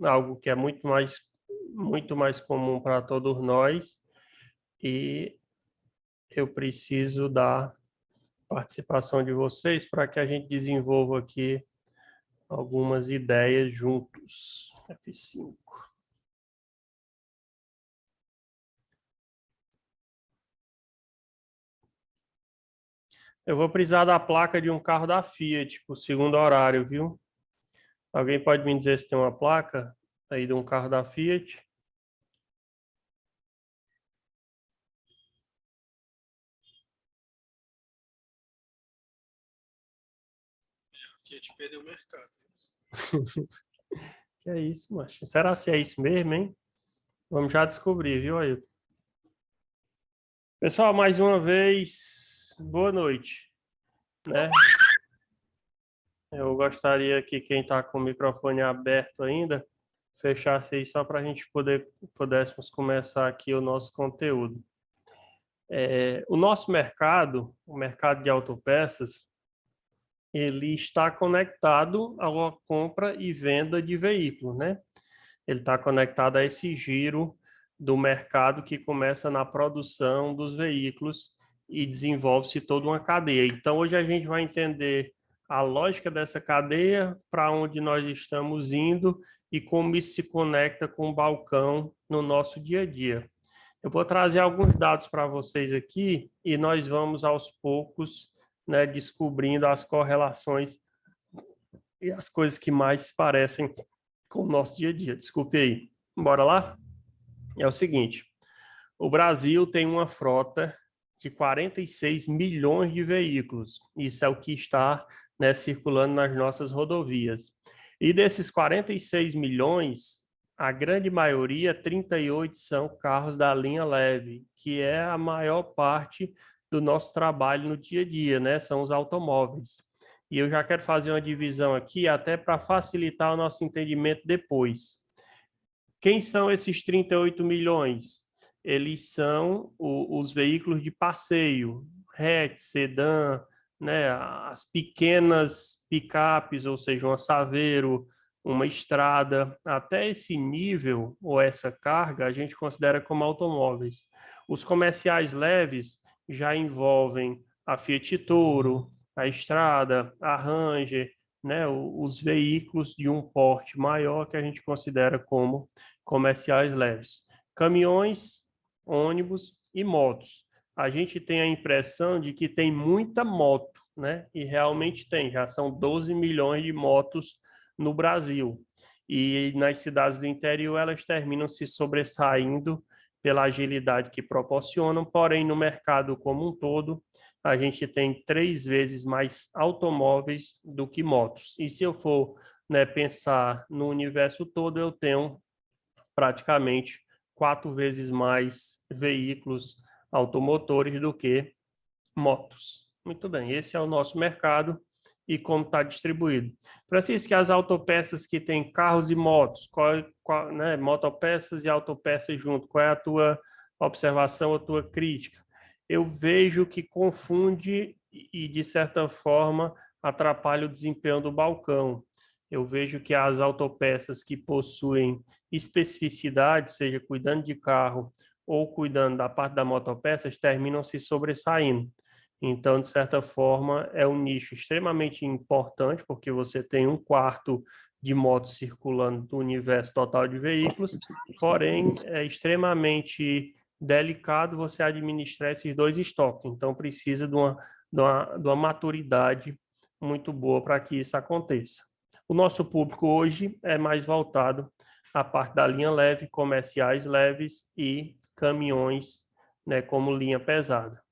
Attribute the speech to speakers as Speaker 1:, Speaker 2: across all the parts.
Speaker 1: algo que é muito mais comum para todos nós, e eu preciso da participação de vocês para que a gente desenvolva aqui algumas ideias juntos. F5. Eu vou precisar da placa de um carro da Fiat, por segundo horário, viu? Alguém pode me dizer se tem uma placa aí de um carro da Fiat?
Speaker 2: A Fiat perdeu o mercado.
Speaker 1: Que é isso, macho? Será que é isso mesmo, hein? Vamos já descobrir, viu, aí? Pessoal, mais uma vez, boa noite, né? Eu gostaria que quem está com o microfone aberto ainda fechasse aí só para a gente pudéssemos começar aqui o nosso conteúdo. O nosso mercado, o mercado de autopeças, ele está conectado à compra e venda de veículos, né? Ele está conectado a esse giro do mercado que começa na produção dos veículos e desenvolve-se toda uma cadeia. Então, hoje a gente vai entender a lógica dessa cadeia, para onde nós estamos indo e como isso se conecta com o balcão no nosso dia a dia. Eu vou trazer alguns dados para vocês aqui e nós vamos aos poucos, né, descobrindo as correlações e as coisas que mais se parecem com o nosso dia a dia. Desculpe aí. Bora lá? É o seguinte, o Brasil tem uma frota de 46 milhões de veículos. Isso é o que está, né, circulando nas nossas rodovias. E desses 46 milhões, a grande maioria, 38, são carros da linha leve, que é a maior parte do nosso trabalho no dia a dia, né? São os automóveis. E eu já quero fazer uma divisão aqui, até para facilitar o nosso entendimento depois. Quem são esses 38 milhões? Eles são os veículos de passeio, hatch, sedã, né, as pequenas picapes, ou seja, uma Saveiro, uma Estrada. Até esse nível ou essa carga a gente considera como automóveis. Os comerciais leves já envolvem a Fiat Toro, a Estrada, a Ranger, né, os veículos de um porte maior que a gente considera como comerciais leves. Caminhões, ônibus e motos. A gente tem a impressão de que tem muita moto, né? E realmente tem, já são 12 milhões de motos no Brasil. E nas cidades do interior elas terminam se sobressaindo pela agilidade que proporcionam, porém no mercado como um todo, a gente tem 3 vezes mais automóveis do que motos. E se eu for, né, pensar no universo todo, eu tenho praticamente 4 vezes mais veículos automotores do que motos. Muito bem, esse é o nosso mercado e como está distribuído. Francisco, as autopeças que têm carros e motos, né, motopeças e autopeças junto, qual é a tua observação, a tua crítica? Eu vejo que confunde e, de certa forma, atrapalha o desempenho do balcão. Eu vejo que as autopeças que possuem especificidade, seja cuidando de carro ou cuidando da parte da motopeças, terminam se sobressaindo. Então, de certa forma, é um nicho extremamente importante, porque você tem 1/4 de motos circulando do universo total de veículos, porém, é extremamente delicado você administrar esses dois estoques. Então, precisa de uma maturidade muito boa para que isso aconteça. O nosso público hoje é mais voltado à parte da linha leve, comerciais leves e caminhões, né, como linha pesada.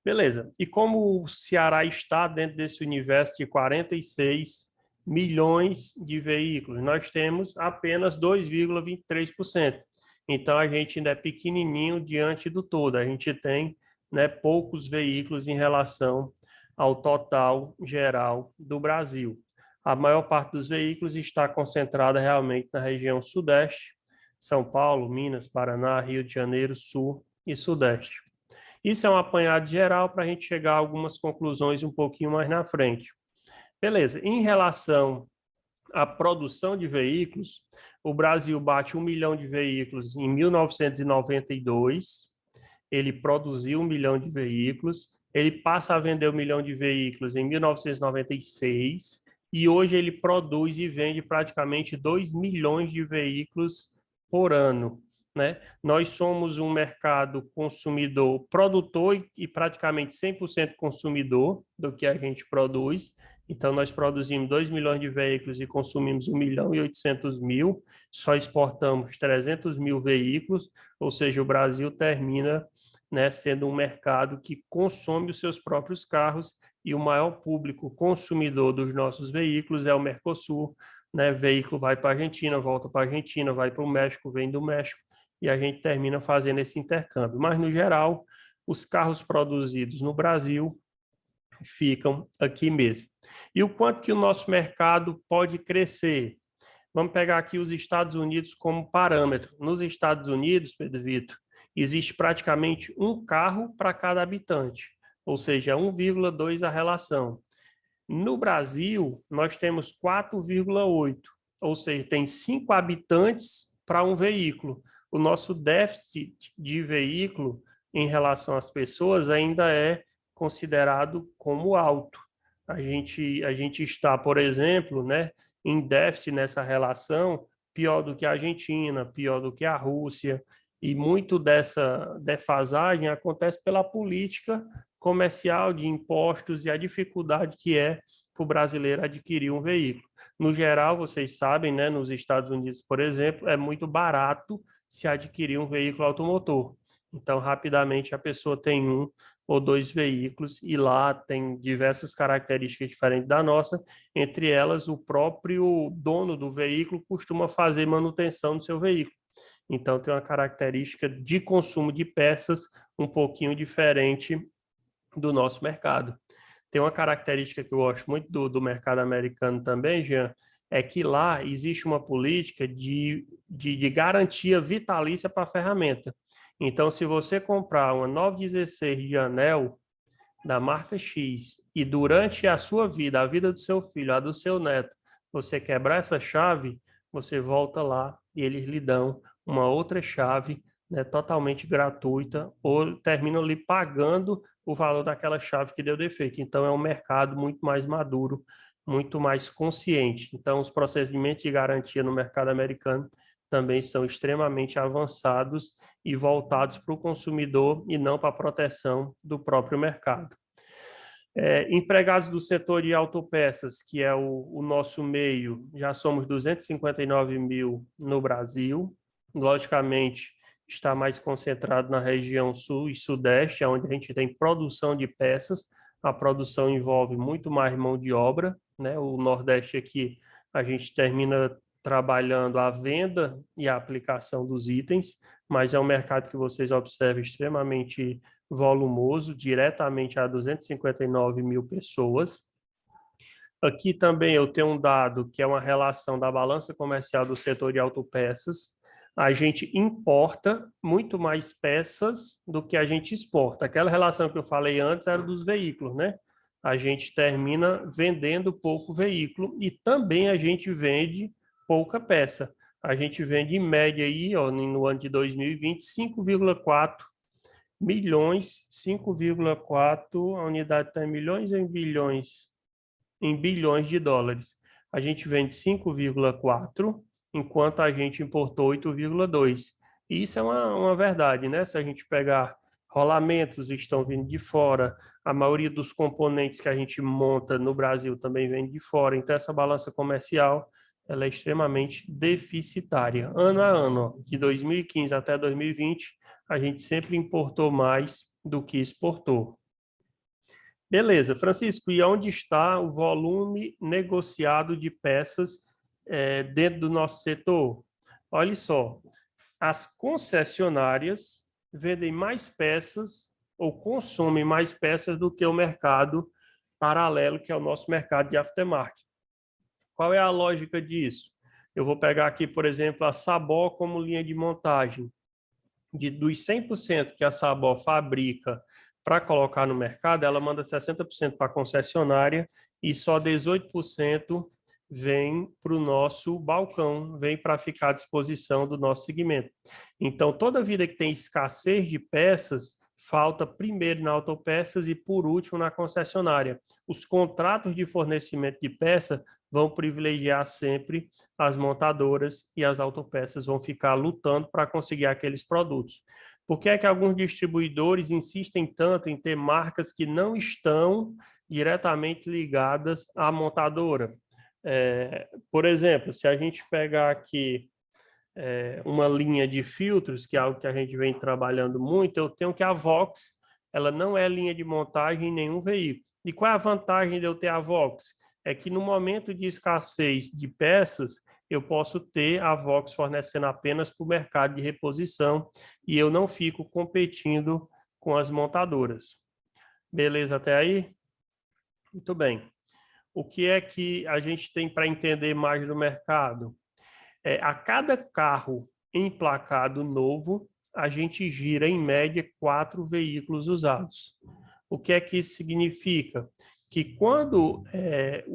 Speaker 1: Beleza. E como o Ceará está dentro desse universo de 46 milhões de veículos? Nós temos apenas 2,23%. Então, a gente ainda é pequenininho diante do todo. A gente tem, né, poucos veículos em relação ao total geral do Brasil. A maior parte dos veículos está concentrada realmente na região sudeste, São Paulo, Minas, Paraná, Rio de Janeiro, Sul e Sudeste. Isso é um apanhado geral para a gente chegar a algumas conclusões um pouquinho mais na frente. Beleza, em relação a produção de veículos, o Brasil bate 1 milhão de veículos em 1992, ele produziu 1 milhão de veículos, ele passa a vender 1 milhão de veículos em 1996, e hoje ele produz e vende praticamente 2 milhões de veículos por ano, né? Nós somos um mercado consumidor, produtor e praticamente 100% consumidor do que a gente produz. Então, nós produzimos 2 milhões de veículos e consumimos 1 milhão e 800 mil, só exportamos 300 mil veículos, ou seja, o Brasil termina, né, sendo um mercado que consome os seus próprios carros, e o maior público consumidor dos nossos veículos é o Mercosul, né? Veículo vai para a Argentina, volta para a Argentina, vai para o México, vem do México, e a gente termina fazendo esse intercâmbio. Mas, no geral, os carros produzidos no Brasil ficam aqui mesmo. E o quanto que o nosso mercado pode crescer? Vamos pegar aqui os Estados Unidos como parâmetro. Nos Estados Unidos, Pedro Vitor, existe praticamente um carro para cada habitante, ou seja, 1,2 a relação. No Brasil, nós temos 4,8, ou seja, tem 5 habitantes para um veículo. O nosso déficit de veículo em relação às pessoas ainda é considerado como alto. A gente está, por exemplo, né, em déficit nessa relação, pior do que a Argentina, pior do que a Rússia, e muito dessa defasagem acontece pela política comercial de impostos e a dificuldade que é para o brasileiro adquirir um veículo. No geral, vocês sabem, né, nos Estados Unidos, por exemplo, é muito barato se adquirir um veículo automotor. Então, rapidamente, a pessoa tem 1 ou 2 veículos, e lá tem diversas características diferentes da nossa, entre elas o próprio dono do veículo costuma fazer manutenção do seu veículo. Então tem uma característica de consumo de peças um pouquinho diferente do nosso mercado. Tem uma característica que eu gosto muito do mercado americano também, Jean, é que lá existe uma política de garantia vitalícia para a ferramenta. Então, se você comprar uma 916 de anel da marca X e durante a sua vida, a vida do seu filho, a do seu neto, você quebrar essa chave, você volta lá e eles lhe dão uma outra chave, né, totalmente gratuita, ou terminam lhe pagando o valor daquela chave que deu defeito. Então, é um mercado muito mais maduro, muito mais consciente. Então, os procedimentos de garantia no mercado americano também são extremamente avançados e voltados para o consumidor e não para a proteção do próprio mercado. Empregados do setor de autopeças, que é o nosso meio, já somos 259 mil no Brasil. Logicamente, está mais concentrado na região sul e sudeste, onde a gente tem produção de peças. A produção envolve muito mais mão de obra, né? O Nordeste aqui, a gente termina trabalhando a venda e a aplicação dos itens, mas é um mercado que vocês observam extremamente volumoso, diretamente a 259 mil pessoas. Aqui também eu tenho um dado que é uma relação da balança comercial do setor de autopeças. A gente importa muito mais peças do que a gente exporta. Aquela relação que eu falei antes era dos veículos, né? A gente termina vendendo pouco veículo e também a gente vende pouca peça. A gente vende em média aí, ó, no ano de 2020, 5,4 milhões, 5,4, a unidade está em milhões ou em bilhões? Em bilhões de dólares. A gente vende 5,4, enquanto a gente importou 8,2. E isso é uma verdade, né? Se a gente pegar rolamentos, estão vindo de fora, a maioria dos componentes que a gente monta no Brasil também vem de fora, então essa balança comercial ela é extremamente deficitária. Ano a ano, ó, de 2015 até 2020, a gente sempre importou mais do que exportou. Beleza, Francisco, e onde está o volume negociado de peças dentro do nosso setor? Olha só, as concessionárias vendem mais peças ou consomem mais peças do que o mercado paralelo, que é o nosso mercado de aftermarket. Qual é a lógica disso? Eu vou pegar aqui, por exemplo, a Sabó como linha de montagem. Dos 100% que a Sabó fabrica para colocar no mercado, ela manda 60% para a concessionária e só 18% vem para o nosso balcão, vem para ficar à disposição do nosso segmento. Então, toda vida que tem escassez de peças, falta primeiro na autopeças e por último na concessionária. Os contratos de fornecimento de peça vão privilegiar sempre as montadoras e as autopeças vão ficar lutando para conseguir aqueles produtos. Por que é que alguns distribuidores insistem tanto em ter marcas que não estão diretamente ligadas à montadora? Por exemplo, se a gente pegar aqui uma linha de filtros, que é algo que a gente vem trabalhando muito, eu tenho que a Vox, ela não é linha de montagem em nenhum veículo. E qual é a vantagem de eu ter a Vox? É que no momento de escassez de peças, eu posso ter a Vox fornecendo apenas para o mercado de reposição e eu não fico competindo com as montadoras. Beleza até aí? Muito bem. O que é que a gente tem para entender mais do mercado? A cada carro emplacado novo, a gente gira, em média, 4 veículos usados. O que é que isso significa? Que quando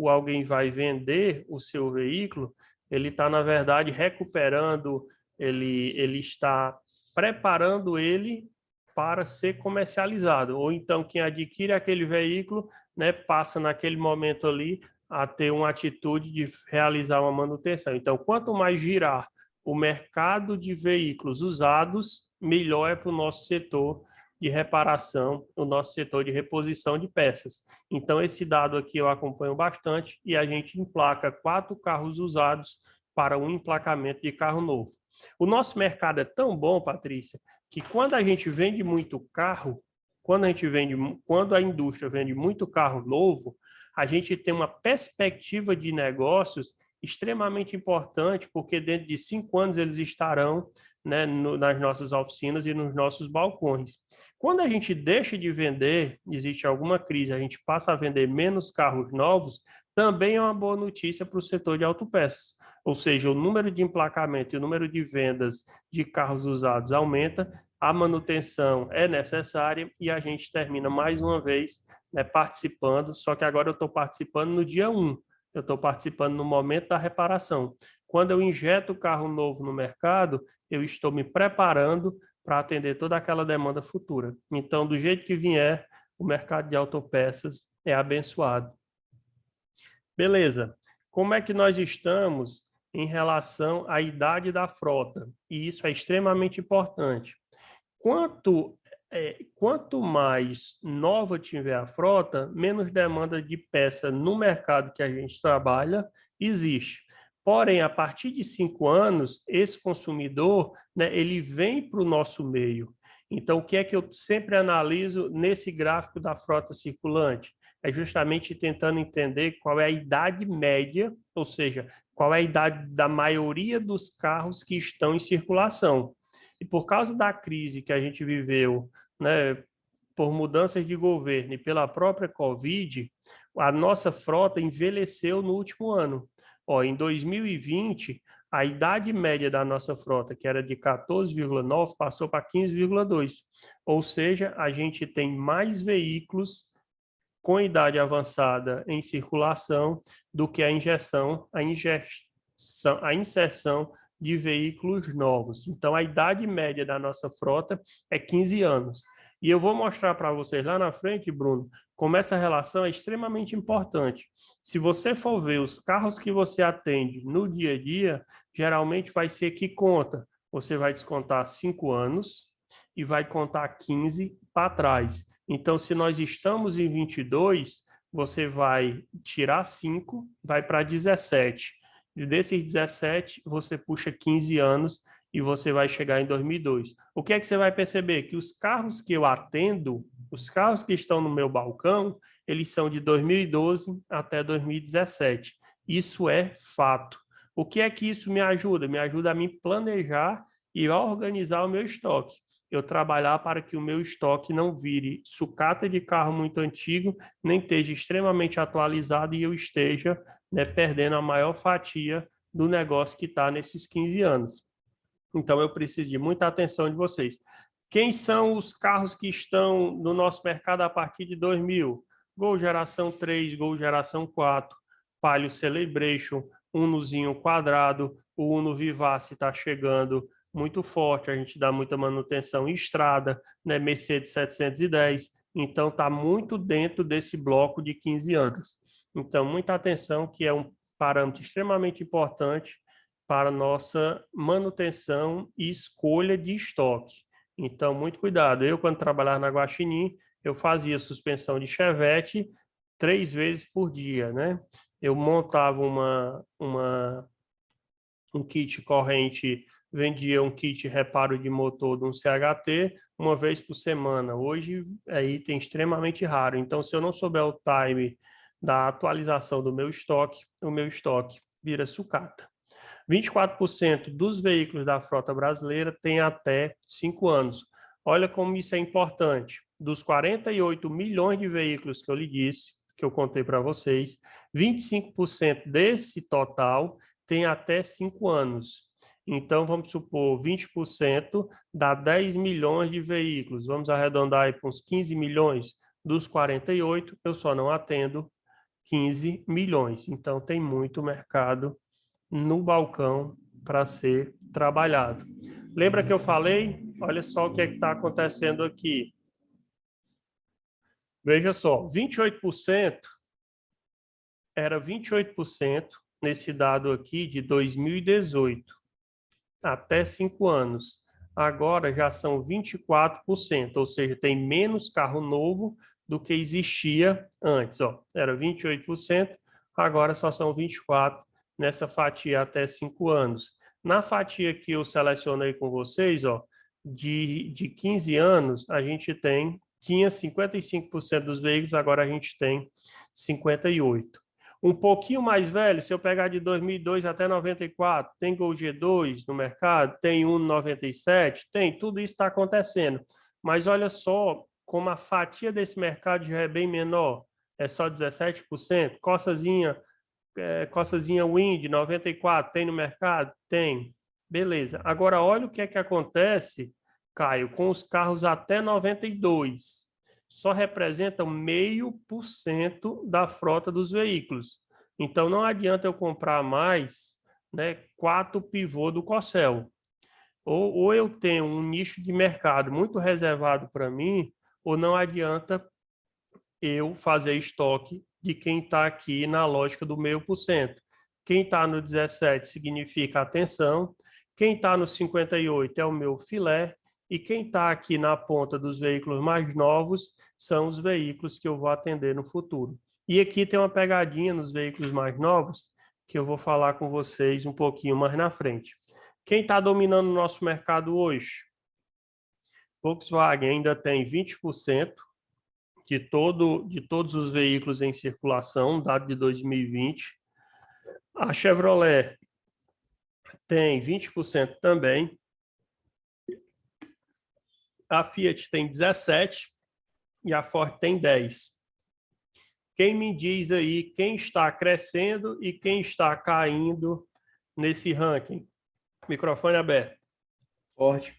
Speaker 1: alguém vai vender o seu veículo, ele está, na verdade, recuperando, ele está preparando ele para ser comercializado. Ou então, quem adquire aquele veículo, né, passa naquele momento ali a ter uma atitude de realizar uma manutenção. Então, quanto mais girar o mercado de veículos usados, melhor é para o nosso setor de reparação, o nosso setor de reposição de peças. Então, esse dado aqui eu acompanho bastante e a gente emplaca 4 carros usados para um emplacamento de carro novo. O nosso mercado é tão bom, Patrícia, que quando a gente vende muito carro, quando a indústria vende muito carro novo, a gente tem uma perspectiva de negócios extremamente importante, porque dentro de 5 anos eles estarão, né, nas nossas oficinas e nos nossos balcões. Quando a gente deixa de vender, existe alguma crise, a gente passa a vender menos carros novos, também é uma boa notícia para o setor de autopeças. Ou seja, o número de emplacamento e o número de vendas de carros usados aumenta, a manutenção é necessária e a gente termina mais uma vez, né, participando, só que agora eu estou participando no dia 1, eu estou participando no momento da reparação. Quando eu injeto o carro novo no mercado, eu estou me preparando para atender toda aquela demanda futura. Então, do jeito que vier, o mercado de autopeças é abençoado. Beleza. Como é que nós estamos em relação à idade da frota? E isso é extremamente importante. Quanto mais nova tiver a frota, menos demanda de peça no mercado que a gente trabalha existe. Porém, a partir de 5 anos, esse consumidor, né, ele vem para o nosso meio. Então, o que é que eu sempre analiso nesse gráfico da frota circulante? É justamente tentando entender qual é a idade média, ou seja, qual é a idade da maioria dos carros que estão em circulação. E por causa da crise que a gente viveu, né, por mudanças de governo e pela própria Covid, a nossa frota envelheceu no último ano. Em 2020, a idade média da nossa frota, que era de 14,9, passou para 15,2. Ou seja, a gente tem mais veículos com idade avançada em circulação do que a inserção de veículos novos. Então, a idade média da nossa frota é 15 anos. E eu vou mostrar para vocês lá na frente, Bruno, como essa relação é extremamente importante. Se você for ver os carros que você atende no dia a dia, geralmente vai ser que conta. Você vai descontar 5 anos e vai contar 15 para trás. Então, se nós estamos em 22, você vai tirar 5, vai para 17. E desses 17, você puxa 15 anos e você vai chegar em 2002. O que é que você vai perceber? Que os carros que eu atendo, os carros que estão no meu balcão, eles são de 2012 até 2017. Isso é fato. O que é que isso me ajuda? Me ajuda a me planejar e a organizar o meu estoque. Eu trabalhar para que o meu estoque não vire sucata de carro muito antigo, nem esteja extremamente atualizado e eu esteja, né, perdendo a maior fatia do negócio que está nesses 15 anos. Então, eu preciso de muita atenção de vocês. Quem são os carros que estão no nosso mercado a partir de 2000? Gol geração 3, Gol geração 4. Palio Celebration, Unozinho quadrado, o Uno Vivace está chegando muito forte, a gente dá muita manutenção em estrada, né? Mercedes 710, então está muito dentro desse bloco de 15 anos. Então, muita atenção, que é um parâmetro extremamente importante para nossa manutenção e escolha de estoque. Então, muito cuidado. Eu, quando trabalhava na Guaxinim, eu fazia suspensão de Chevette 3 vezes por dia, né? Eu montava um kit corrente, vendia um kit reparo de motor de um CHT uma vez por semana. Hoje é item extremamente raro. Então, se eu não souber o time da atualização do meu estoque, o meu estoque vira sucata. 24% dos veículos da frota brasileira têm até 5 anos. Olha como isso é importante. Dos 48 milhões de veículos que eu lhe disse, que eu contei para vocês, 25% desse total tem até 5 anos. Então, vamos supor, 20% dá 10 milhões de veículos. Vamos arredondar aí para uns 15 milhões. Dos 48, eu só não atendo 15 milhões. Então, tem muito mercado no balcão para ser trabalhado. Lembra que eu falei? Olha só o que está acontecendo aqui. Veja só, 28% era 28% nesse dado aqui de 2018, até 5 anos. Agora já são 24%, ou seja, tem menos carro novo do que existia antes. Ó. Era 28%, agora só são 24% nessa fatia até 5 anos. Na fatia que eu selecionei com vocês, ó, de 15 anos, a gente tinha 55% dos veículos, agora a gente tem 58%. Um pouquinho mais velho, se eu pegar de 2002 até 94, tem Gol G2 no mercado, tem Uno 97, tem, tudo isso está acontecendo. Mas olha só como a fatia desse mercado já é bem menor, é só 17%. Corsazinha Wind 94, tem no mercado? Tem. Beleza. Agora, olha o que é que acontece, Caio, com os carros até 92. Só representam 0,5% da frota dos veículos. Então, não adianta eu comprar mais, né, 4 pivô do Corcel. Ou eu tenho um nicho de mercado muito reservado para mim, ou não adianta eu fazer estoque de quem está aqui na lógica do 0,5%. Quem está no 17 significa atenção, quem está no 58 é o meu filé, e quem está aqui na ponta dos veículos mais novos são os veículos que eu vou atender no futuro. E aqui tem uma pegadinha nos veículos mais novos, que eu vou falar com vocês um pouquinho mais na frente. Quem está dominando o nosso mercado hoje? Volkswagen ainda tem 20%, de todos os veículos em circulação, dado de 2020. A Chevrolet tem 20% também. A Fiat tem 17% e a Ford tem 10%. Quem me diz aí quem está crescendo e quem está caindo nesse ranking? Microfone aberto.
Speaker 3: Ford.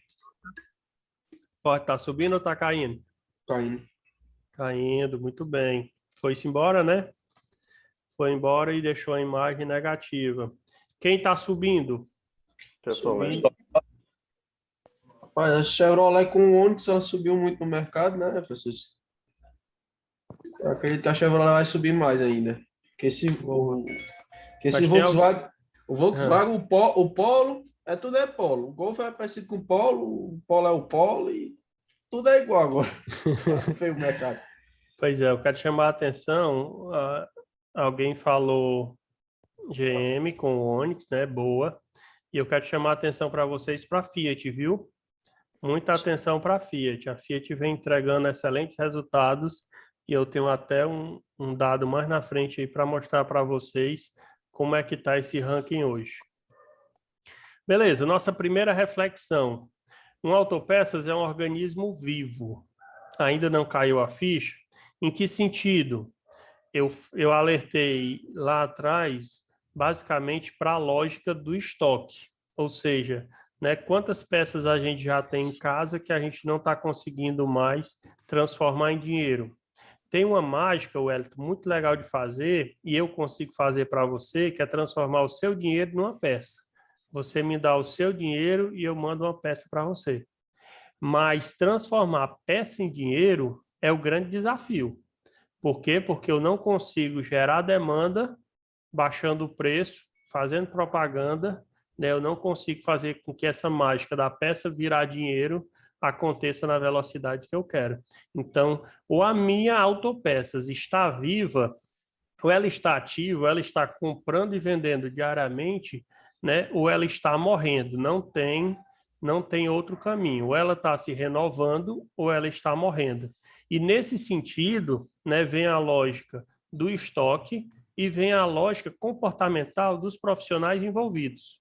Speaker 1: Ford está subindo ou está caindo?
Speaker 3: Caindo.
Speaker 1: Caindo, muito bem. Foi-se embora, né? Foi embora e deixou a imagem negativa. Quem está subindo?
Speaker 3: Subindo. Rapaz, a Chevrolet com o Onix, ela subiu muito no mercado, né, Francisco? Eu acredito que a Chevrolet vai subir mais ainda. Que esse Volkswagen, o Volkswagen, o Polo, tudo é Polo. O Golf é parecido com o Polo é o Polo e tudo é igual agora. Feio o mercado.
Speaker 1: Pois é, eu quero chamar a atenção, alguém falou GM com o Onix, né, boa, e eu quero chamar a atenção para vocês para a Fiat, viu? Muita atenção para a Fiat. A Fiat vem entregando excelentes resultados e eu tenho até um dado mais na frente aí para mostrar para vocês como é que está esse ranking hoje. Beleza, nossa primeira reflexão. Um autopeças é um organismo vivo. Ainda não caiu a ficha? Em que sentido? Eu alertei lá atrás, basicamente, para a lógica do estoque. Ou seja, né, quantas peças a gente já tem em casa que a gente não está conseguindo mais transformar em dinheiro. tem uma mágica, Wellington, muito legal de fazer, e eu consigo fazer para você, que é transformar o seu dinheiro numa peça. Você me dá o seu dinheiro e eu mando uma peça para você. Mas transformar peça em dinheiro é o grande desafio. Por quê? Porque eu não consigo gerar demanda baixando o preço, fazendo propaganda, né? Eu não consigo fazer com que essa mágica da peça virar dinheiro aconteça na velocidade que eu quero. Então, ou a minha autopeças está viva, ou ela está ativa, ou ela está comprando e vendendo diariamente, né? Ou ela está morrendo. Não tem outro caminho. Ou ela está se renovando, ou ela está morrendo. E nesse sentido, né, vem a lógica do estoque e vem a lógica comportamental dos profissionais envolvidos.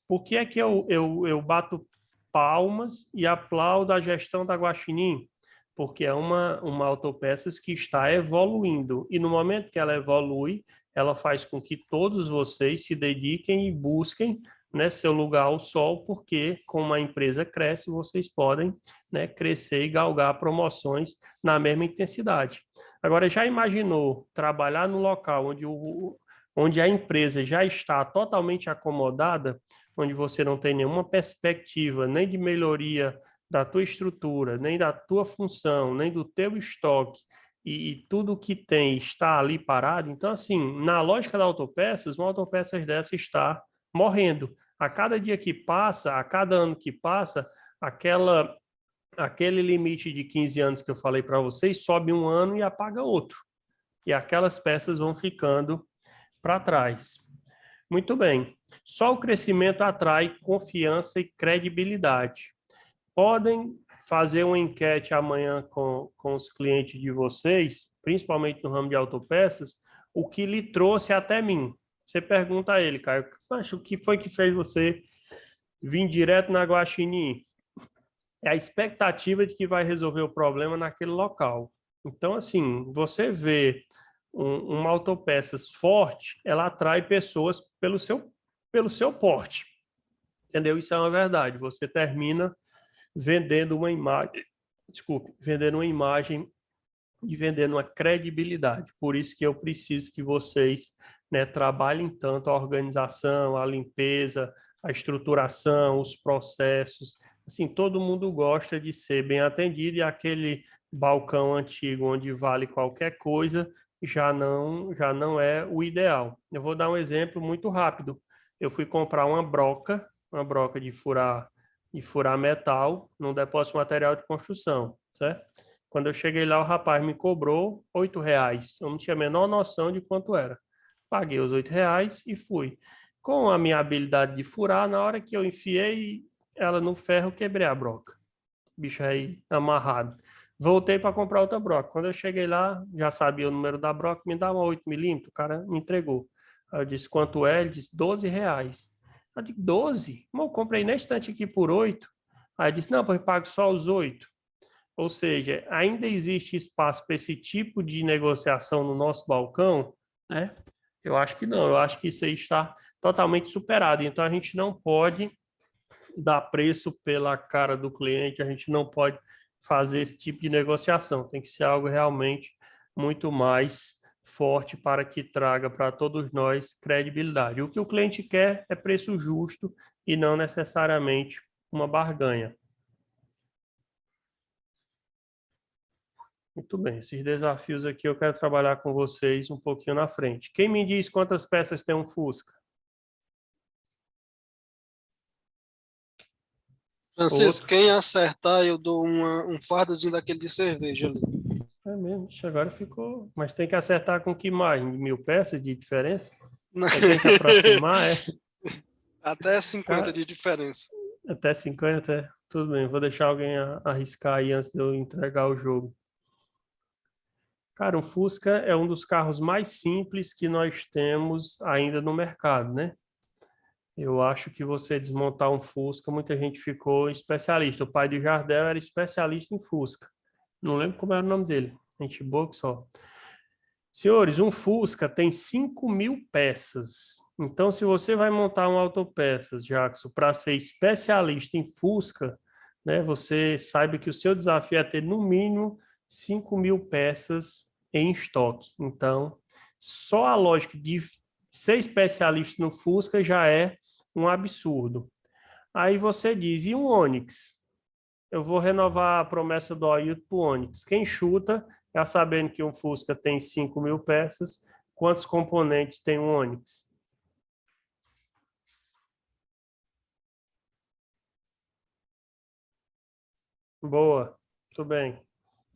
Speaker 1: Por que é que eu bato palmas e aplaudo a gestão da Guaxinim? Porque é uma autopeças que está evoluindo. E no momento que ela evolui, ela faz com que todos vocês se dediquem e busquem, né, seu lugar ao sol, porque como a empresa cresce, vocês podem, né, crescer e galgar promoções na mesma intensidade. Agora, já imaginou trabalhar num local onde a empresa já está totalmente acomodada, onde você não tem nenhuma perspectiva nem de melhoria da tua estrutura, nem da tua função, nem do teu estoque, e tudo que tem está ali parado? Então, assim, na lógica da autopeças, uma autopeças dessa está morrendo. A cada dia que passa, a cada ano que passa, aquele limite de 15 anos que eu falei para vocês sobe um ano e apaga outro. E aquelas peças vão ficando para trás. Muito bem. Só o crescimento atrai confiança e credibilidade. Podem fazer uma enquete amanhã com os clientes de vocês, principalmente no ramo de autopeças, o que lhe trouxe até mim. Você pergunta a ele, Caio, o que foi que fez você vir direto na Guaxinim? É a expectativa de que vai resolver o problema naquele local. Então, assim, você vê uma autopeças forte, ela atrai pessoas pelo seu porte. Entendeu? Isso é uma verdade. Você termina vendendo uma imagem, vendendo uma imagem e vendendo uma credibilidade. Por isso que eu preciso que vocês, né, trabalhem tanto a organização, a limpeza, a estruturação, os processos. Assim, todo mundo gosta de ser bem atendido, e aquele balcão antigo onde vale qualquer coisa já não é o ideal. Eu vou dar um exemplo muito rápido. Eu fui comprar uma broca de furar metal num depósito de material de construção, certo? Quando eu cheguei lá, o rapaz me cobrou R$8. Eu não tinha a menor noção de quanto era. Paguei os R$8 e fui. Com a minha habilidade de furar, na hora que eu enfiei ela no ferro, quebrei a broca. Bicho aí amarrado. Voltei para comprar outra broca. Quando eu cheguei lá, já sabia o número da broca, me dá uma 8 milímetros, o cara me entregou. Aí eu disse, quanto é? Ele disse, R$12. Eu disse, 12? Mas eu comprei na estante aqui por 8. Aí eu disse, não, pois eu pago só os 8. Ou seja, ainda existe espaço para esse tipo de negociação no nosso balcão, né? Eu acho que não, eu acho que isso aí está totalmente superado. Então, a gente não pode dar preço pela cara do cliente, a gente não pode fazer esse tipo de negociação. Tem que ser algo realmente muito mais forte para que traga para todos nós credibilidade. O que o cliente quer é preço justo e não necessariamente uma barganha. Muito bem, esses desafios aqui eu quero trabalhar com vocês um pouquinho na frente. Quem me diz quantas peças tem um Fusca?
Speaker 2: Francisco,
Speaker 1: Outro.
Speaker 2: quem acertar, eu dou um fardozinho daquele de cerveja ali.
Speaker 1: É mesmo, agora ficou... Mas tem que acertar com que mais? 1.000 peças de diferença? Tem que aproximar, é?
Speaker 2: Até 50
Speaker 1: Cara,
Speaker 2: de diferença.
Speaker 1: até 50, tudo bem. Vou deixar alguém arriscar aí antes de eu entregar o jogo. Cara, um Fusca é um dos carros mais simples que nós temos ainda no mercado, né? Eu acho que você desmontar um Fusca, muita gente ficou especialista. O pai do Jardel era especialista em Fusca. Não lembro como era o nome dele. Gente boa que só. Senhores, um Fusca tem 5.000 peças. Então, se você vai montar um autopeças, Jackson, para ser especialista em Fusca, né, você saiba que o seu desafio é ter, no mínimo, 5.000 peças em estoque. Então, só a lógica de ser especialista no Fusca já é um absurdo. Aí você diz, e um Onix? Eu vou renovar a promessa do Ailton para o Onix. Quem chuta, já sabendo que um Fusca tem 5.000 peças, quantos componentes tem um Onix? Boa, muito bem.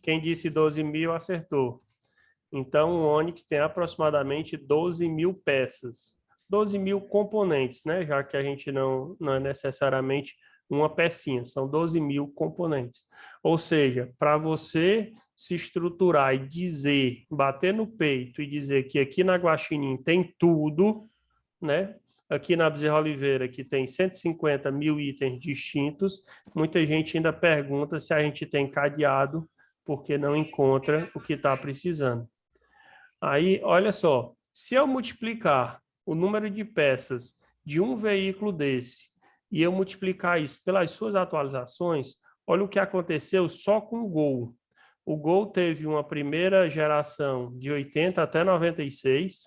Speaker 1: Quem disse 12.000 acertou. Então, o Onix tem aproximadamente 12.000 peças. 12.000 componentes, né? Já que a gente não é necessariamente uma pecinha, são 12.000 componentes. Ou seja, para você se estruturar e dizer, bater no peito e dizer que aqui na Guaxinim tem tudo, né? Aqui na Bezerra Oliveira, que tem 150.000 itens distintos, muita gente ainda pergunta se a gente tem cadeado porque não encontra o que está precisando. Aí, olha só, se eu multiplicar o número de peças de um veículo desse e eu multiplicar isso pelas suas atualizações, olha o que aconteceu só com o Gol. O Gol teve uma primeira geração de 80 até 96,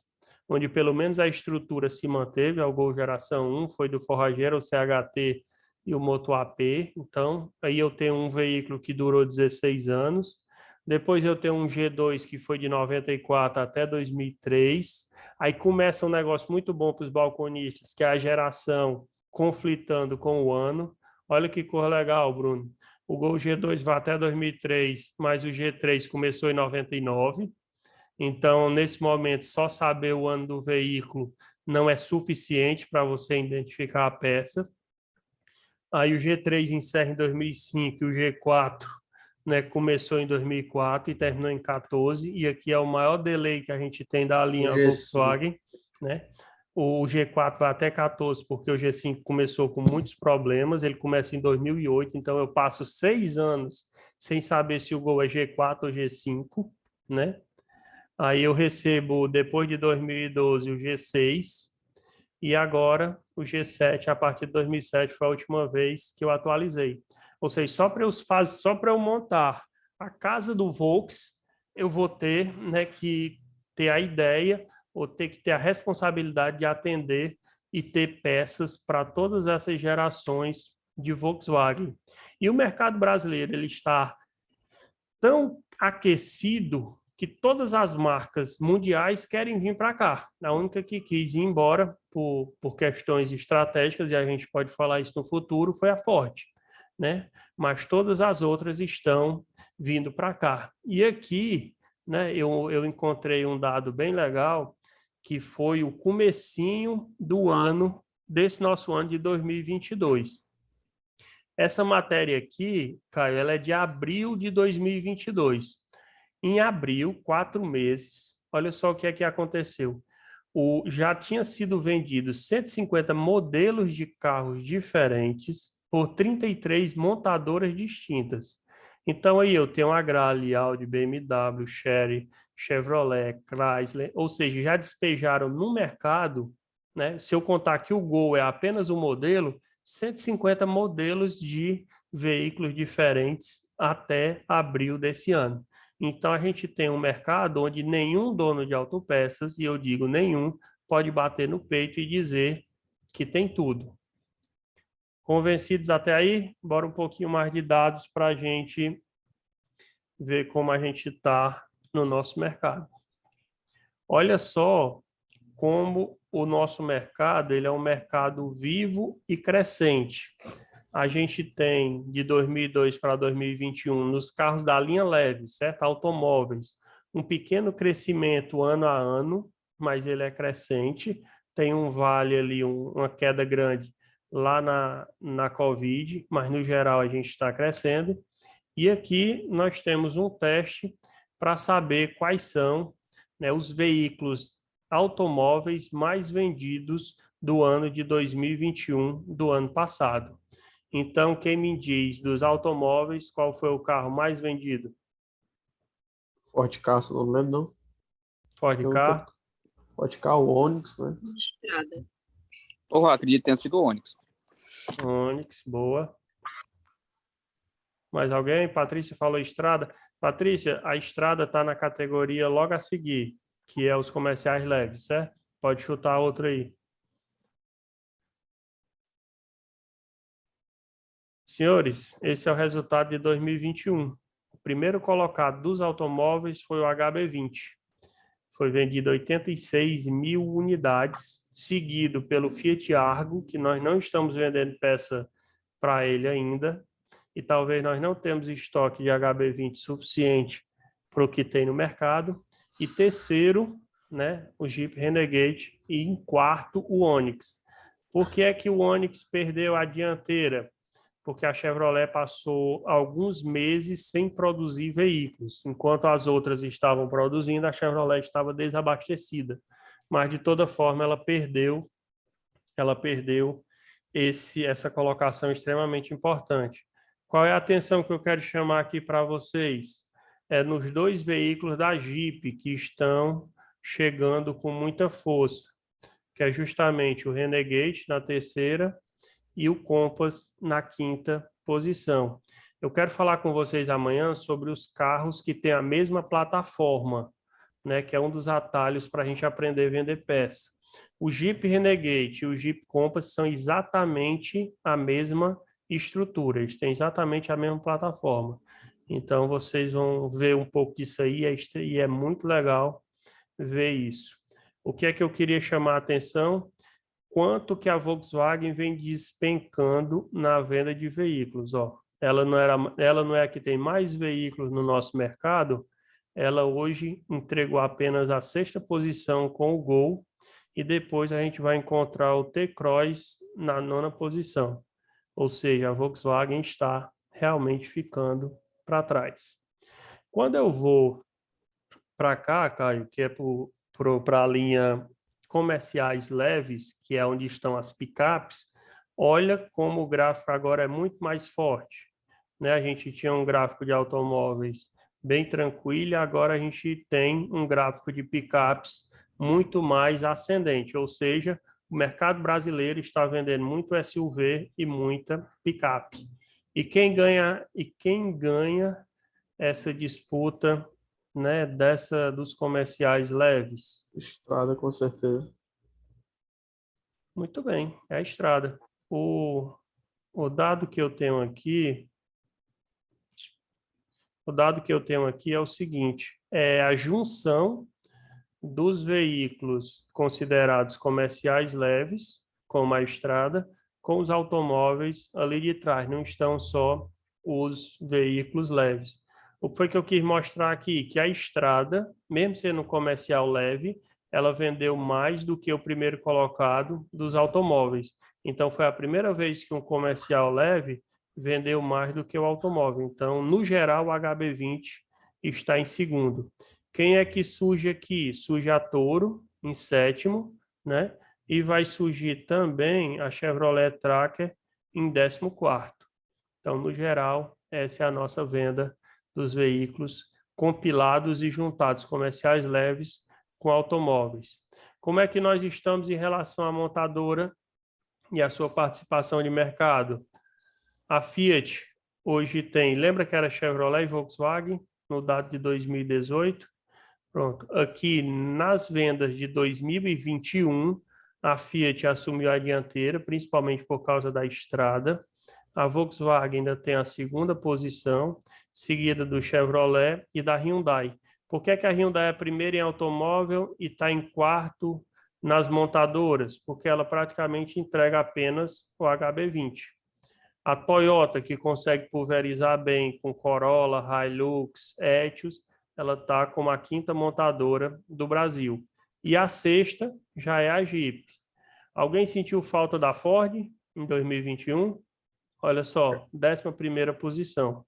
Speaker 1: onde pelo menos a estrutura se manteve. O Gol geração 1 foi do forrageiro, o CHT e o Moto AP. Então, aí eu tenho um veículo que durou 16 anos. Depois eu tenho um G2 que foi de 94 até 2003. Aí começa um negócio muito bom para os balconistas, que é a geração conflitando com o ano. Olha que cor legal, Bruno. O Gol G2 vai até 2003, mas o G3 começou em 99. Então, nesse momento, só saber o ano do veículo não é suficiente para você identificar a peça. Aí o G3 encerra em 2005 e o G4, né, começou em 2004 e terminou em 14, e aqui é o maior delay que a gente tem da linha Volkswagen, né? O G4 vai até 14, porque o G5 começou com muitos problemas, ele começa em 2008, então eu passo 6 anos sem saber se o Gol é G4 ou G5, né? Aí eu recebo, depois de 2012, o G6, e agora o G7, a partir de 2007, foi a última vez que eu atualizei. Ou seja, só para eu montar a casa do Volks, eu vou ter, né, que ter a ideia ou ter que ter a responsabilidade de atender e ter peças para todas essas gerações de Volkswagen. E o mercado brasileiro ele está tão aquecido que todas as marcas mundiais querem vir para cá. A única que quis ir embora por questões estratégicas, e a gente pode falar isso no futuro, foi a Ford, né? Mas todas as outras estão vindo para cá. E aqui, né, eu encontrei um dado bem legal, que foi o comecinho do ano, desse nosso ano de 2022. Essa matéria aqui, Caio, ela é de abril de 2022. Em abril, 4 meses, olha só o que é que aconteceu. Já tinha sido vendidos 150 modelos de carros diferentes por 33 montadoras distintas. Então, aí eu tenho a Grale, Audi, BMW, Chery, Chevrolet, Chrysler, ou seja, já despejaram no mercado, né? Se eu contar que o Gol é apenas um modelo, 150 modelos de veículos diferentes até abril desse ano. Então, a gente tem um mercado onde nenhum dono de autopeças, e eu digo nenhum, pode bater no peito e dizer que tem tudo. Convencidos até aí? Bora um pouquinho mais de dados para a gente ver como a gente está no nosso mercado. Olha só como o nosso mercado ele é um mercado vivo e crescente. A gente tem de 2002 para 2021 nos carros da linha leve, certo? Automóveis, um pequeno crescimento ano a ano, mas ele é crescente. Tem um vale ali, uma queda grande lá na Covid, mas no geral a gente está crescendo. E aqui nós temos um teste para saber quais são, né, os veículos automóveis mais vendidos do ano de 2021, do ano passado. Então, quem me diz dos automóveis, qual foi o carro mais vendido?
Speaker 3: Ford Ka, não lembro não.
Speaker 1: Ford Ka?
Speaker 3: Ford Ka, o Onix, né?
Speaker 4: Eu acredito que tenha sido o Onix.
Speaker 1: Onix, boa. Mais alguém? Patrícia falou Estrada. Patrícia, a Estrada está na categoria logo a seguir, que é os comerciais leves, certo? Pode chutar outra aí. Senhores, esse é o resultado de 2021. O primeiro colocado dos automóveis foi o HB20. Foi vendido 86 mil unidades, seguido pelo Fiat Argo, que nós não estamos vendendo peça para ele ainda, e talvez nós não temos estoque de HB20 suficiente para o que tem no mercado. E terceiro, né, o Jeep Renegade, e em quarto, o Onix. Por que é que o Onix perdeu a dianteira? Porque a Chevrolet passou alguns meses sem produzir veículos. Enquanto as outras estavam produzindo, a Chevrolet estava desabastecida. Mas, de toda forma, ela perdeu essa colocação extremamente importante. Qual é a atenção que eu quero chamar aqui para vocês? É nos dois veículos da Jeep que estão chegando com muita força, que é justamente o Renegade na terceira e o Compass na quinta posição. Eu quero falar com vocês amanhã sobre os carros que têm a mesma plataforma, né, que é um dos atalhos para a gente aprender a vender peça. O Jeep Renegade e o Jeep Compass são exatamente a mesma estrutura, eles têm exatamente a mesma plataforma. Então, vocês vão ver um pouco disso aí e é muito legal ver isso. O que é que eu queria chamar a atenção? Quanto que a Volkswagen vem despencando na venda de veículos. Ó, ela não é a que tem mais veículos no nosso mercado, ela hoje entregou apenas a sexta posição com o Gol, e depois a gente vai encontrar o T-Cross na nona posição. Ou seja, a Volkswagen está realmente ficando para trás. Quando eu vou para cá, Caio, que é para a linha comerciais leves, que é onde estão as picapes, olha como o gráfico agora é muito mais forte, né? A gente tinha um gráfico de automóveis bem tranquilo, e agora a gente tem um gráfico de picapes muito mais ascendente, ou seja, o mercado brasileiro está vendendo muito SUV e muita picape. E quem ganha essa disputa, né, dos comerciais leves?
Speaker 3: Estrada, com certeza.
Speaker 1: Muito bem, é a Estrada. O dado que eu tenho aqui, é o seguinte: é a junção dos veículos considerados comerciais leves, como a Estrada, com os automóveis ali de trás. Não estão só os veículos leves. O que foi que eu quis mostrar aqui? Que a Estrada, mesmo sendo comercial leve, ela vendeu mais do que o primeiro colocado dos automóveis. Então, foi a primeira vez que um comercial leve vendeu mais do que o automóvel. Então, no geral, o HB20 está em segundo. Quem é que surge aqui? Surge a Toro em sétimo, né? E vai surgir também a Chevrolet Tracker em 14º. Então, no geral, essa é a nossa venda dos veículos compilados e juntados, comerciais leves com automóveis. Como é que nós estamos em relação à montadora e a sua participação de mercado? A Fiat hoje tem, lembra que era Chevrolet e Volkswagen no dado de 2018? Pronto, aqui nas vendas de 2021, a Fiat assumiu a dianteira, principalmente por causa da Estrada. A Volkswagen ainda tem a segunda posição, seguida do Chevrolet e da Hyundai. Por que a Hyundai é a primeira em automóvel e está em quarto nas montadoras? Porque ela praticamente entrega apenas o HB20. A Toyota, que consegue pulverizar bem com Corolla, Hilux, Etios, ela está como a quinta montadora do Brasil. E a sexta já é a Jeep. Alguém sentiu falta da Ford em 2021? Olha só, 11ª posição.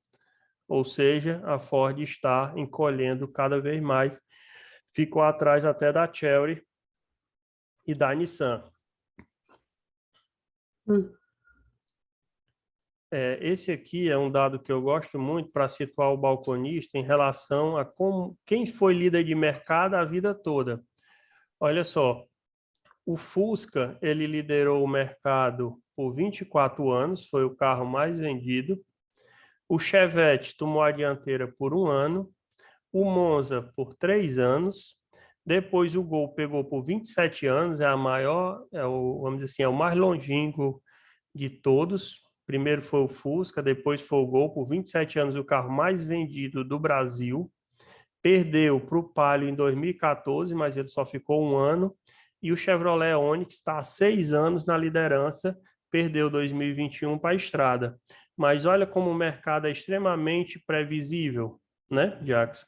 Speaker 1: Ou seja, a Ford está encolhendo cada vez mais. Ficou atrás até da Chery e da Nissan. Esse aqui é um dado que eu gosto muito para situar o balconista em relação a quem foi líder de mercado a vida toda. Olha só, o Fusca, ele liderou o mercado por 24 anos, foi o carro mais vendido. O Chevette tomou a dianteira por 1 ano, o Monza por 3 anos, depois o Gol pegou por 27 anos, é a maior, vamos dizer assim, é o mais longínquo de todos. Primeiro foi o Fusca, depois foi o Gol, por 27 anos o carro mais vendido do Brasil. Perdeu para o Palio em 2014, mas ele só ficou 1 ano. E o Chevrolet Onix está há 6 anos na liderança, perdeu 2021 para a estrada. Mas olha como o mercado é extremamente previsível, né, Jackson?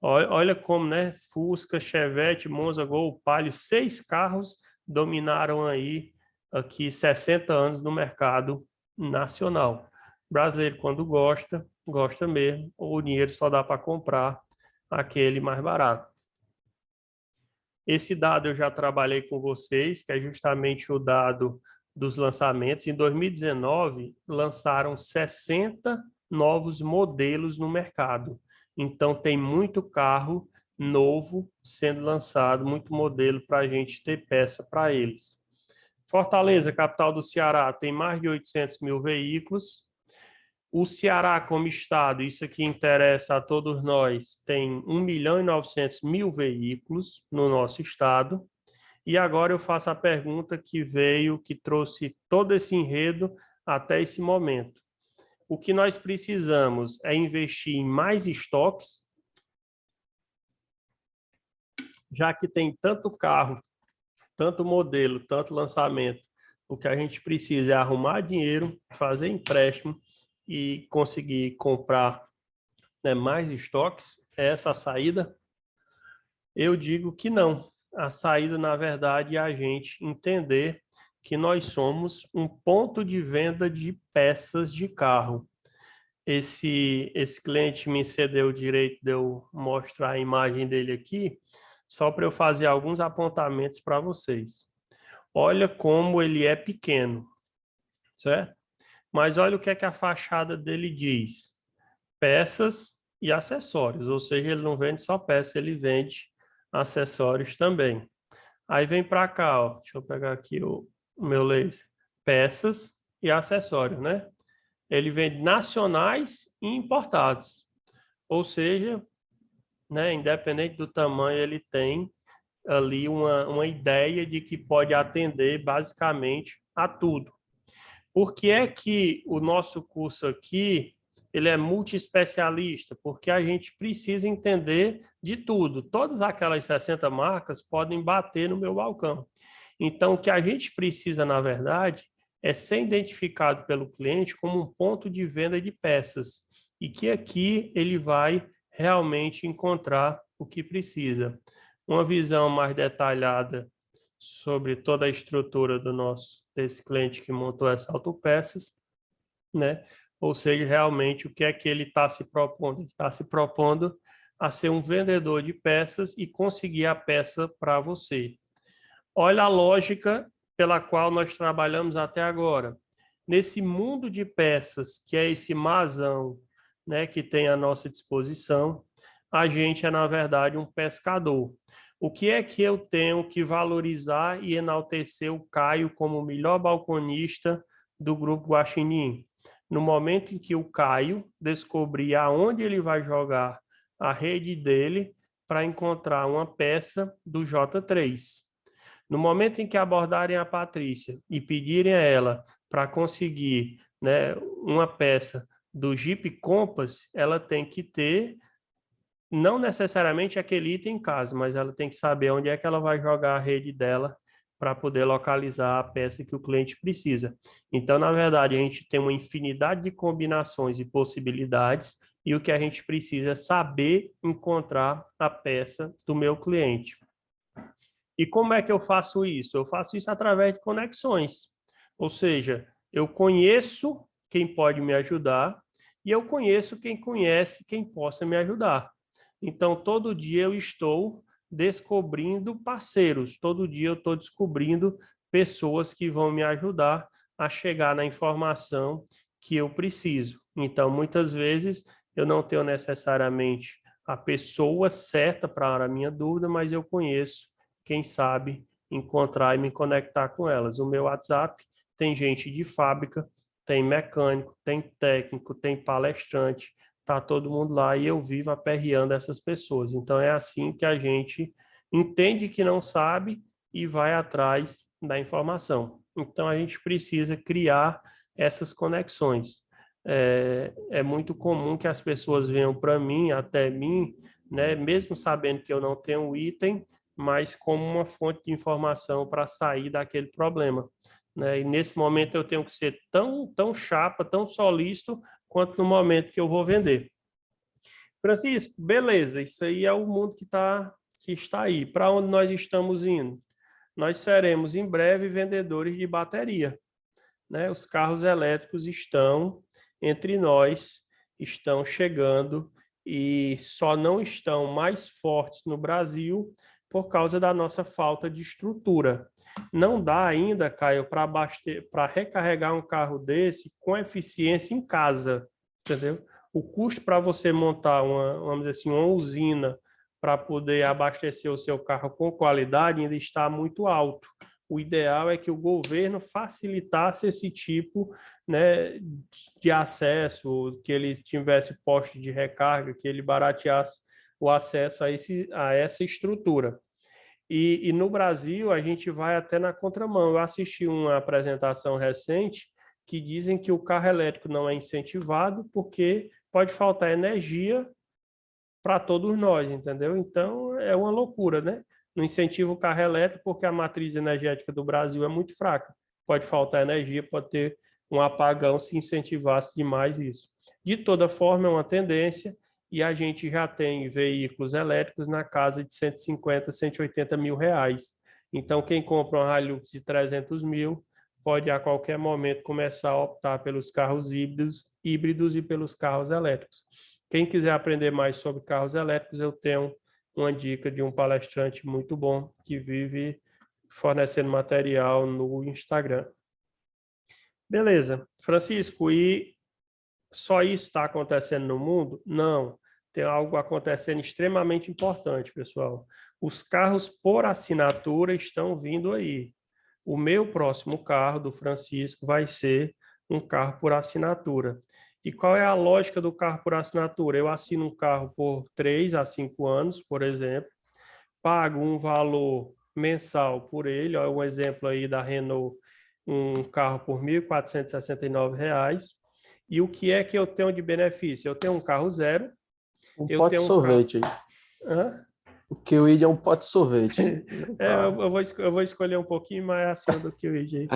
Speaker 1: Olha como, né, Fusca, Chevette, Monza, Gol, Palio, 6 carros dominaram aí aqui 60 anos no mercado nacional. O brasileiro, quando gosta, gosta mesmo, ou o dinheiro só dá para comprar aquele mais barato. Esse dado eu já trabalhei com vocês, que é justamente o dado dos lançamentos. Em 2019, lançaram 60 novos modelos no mercado. Então, tem muito carro novo sendo lançado, muito modelo para a gente ter peça para eles. Fortaleza, capital do Ceará, tem mais de 800 mil veículos. O Ceará, como estado, isso aqui interessa a todos nós, tem 1.900.000 veículos no nosso estado. E agora eu faço a pergunta que trouxe todo esse enredo até esse momento. O que nós precisamos é investir em mais estoques, já que tem tanto carro, tanto modelo, tanto lançamento. O que a gente precisa é arrumar dinheiro, fazer empréstimo e conseguir comprar, né, mais estoques. É essa a saída? Eu digo que não. A saída, na verdade, é a gente entender que nós somos um ponto de venda de peças de carro. Esse cliente me cedeu o direito de eu mostrar a imagem dele aqui, só para eu fazer alguns apontamentos para vocês. Olha como ele é pequeno, certo? Mas olha o que é que a fachada dele diz. Peças e acessórios, ou seja, ele não vende só peça, ele vende acessórios também. Aí vem para cá, ó, deixa eu pegar aqui o meu laser. Peças e acessórios, né? Ele vende nacionais e importados. Ou seja, né, independente do tamanho, ele tem ali uma ideia de que pode atender basicamente a tudo. Por que é que o nosso curso aqui ele é multiespecialista? Porque a gente precisa entender de tudo. Todas aquelas 60 marcas podem bater no meu balcão. Então, o que a gente precisa, na verdade, é ser identificado pelo cliente como um ponto de venda de peças e que aqui ele vai realmente encontrar o que precisa. Uma visão mais detalhada sobre toda a estrutura desse cliente que montou essas autopeças, né? Ou seja, realmente o que é que ele está se propondo? Ele está se propondo a ser um vendedor de peças e conseguir a peça para você. Olha a lógica pela qual nós trabalhamos até agora. Nesse mundo de peças, que é esse masão, né, que tem à nossa disposição, a gente é, na verdade, um pescador. O que é que eu tenho que valorizar e enaltecer o Caio como o melhor balconista do Grupo Guaxinim? No momento em que o Caio descobrir aonde ele vai jogar a rede dele para encontrar uma peça do J3. No momento em que abordarem a Patrícia e pedirem a ela para conseguir, né, uma peça do Jeep Compass, ela tem que ter, não necessariamente aquele item em casa, mas ela tem que saber onde é que ela vai jogar a rede dela para poder localizar a peça que o cliente precisa. Então, na verdade, a gente tem uma infinidade de combinações e possibilidades e o que a gente precisa é saber encontrar a peça do meu cliente. E como é que eu faço isso? Eu faço isso através de conexões. Ou seja, eu conheço quem pode me ajudar e eu conheço quem conhece quem possa me ajudar. Então, todo dia eu estou descobrindo parceiros, todo dia eu estou descobrindo pessoas que vão me ajudar a chegar na informação que eu preciso. Então, muitas vezes, eu não tenho necessariamente a pessoa certa para a minha dúvida, mas eu conheço quem sabe encontrar e me conectar com elas. O meu WhatsApp tem gente de fábrica tem mecânico, tem técnico, tem palestrante, tá todo mundo lá e eu vivo aperreando essas pessoas. Então é assim que a gente entende que não sabe e vai atrás da informação. Então a gente precisa criar essas conexões. É muito comum que as pessoas venham para mim, até mim, né, mesmo sabendo que eu não tenho o item, mas como uma fonte de informação para sair daquele problema, né? E nesse momento eu tenho que ser tão chapa, tão solícito, quanto no momento que eu vou vender. Francisco, beleza, isso aí é o mundo que está aí. Para onde nós estamos indo? Nós seremos em breve vendedores de bateria, né? Os carros elétricos estão entre nós, estão chegando e só não estão mais fortes no Brasil por causa da nossa falta de estrutura. Não dá ainda, Caio, para recarregar um carro desse com eficiência em casa, entendeu? O custo para você montar vamos dizer assim, uma usina para poder abastecer o seu carro com qualidade ainda está muito alto. O ideal é que o governo facilitasse esse tipo, né, de acesso, que ele tivesse posto de recarga, que ele barateasse o acesso a essa estrutura. E no Brasil, a gente vai até na contramão. Eu assisti uma apresentação recente que dizem que o carro elétrico não é incentivado porque pode faltar energia para todos nós, entendeu? Então, é uma loucura, né? Não incentiva o carro elétrico porque a matriz energética do Brasil é muito fraca. Pode faltar energia, pode ter um apagão se incentivasse demais isso. De toda forma, é uma tendência e a gente já tem veículos elétricos na casa de 150, 180 mil reais. Então, quem compra uma Hilux de 300 mil pode a qualquer momento começar a optar pelos carros híbridos e pelos carros elétricos. Quem quiser aprender mais sobre carros elétricos, eu tenho uma dica de um palestrante muito bom que vive fornecendo material no Instagram. Beleza. Francisco, e só isso está acontecendo no mundo? Não. Tem algo acontecendo extremamente importante, pessoal. Os carros por assinatura estão vindo aí. O meu próximo carro, do Francisco, vai ser um carro por assinatura. E qual é a lógica do carro por assinatura? Eu assino um carro por 3 a 5 anos, por exemplo, pago um valor mensal por ele, ó, um exemplo aí da Renault, um carro por R$ 1.469. E o que é que eu tenho de benefício? Eu tenho um carro zero.
Speaker 3: Um pote de sorvete aí.
Speaker 1: Hã?
Speaker 3: O Kwid é um pote de sorvete.
Speaker 1: Eu vou escolher um pouquinho mais acima do Kwid aí.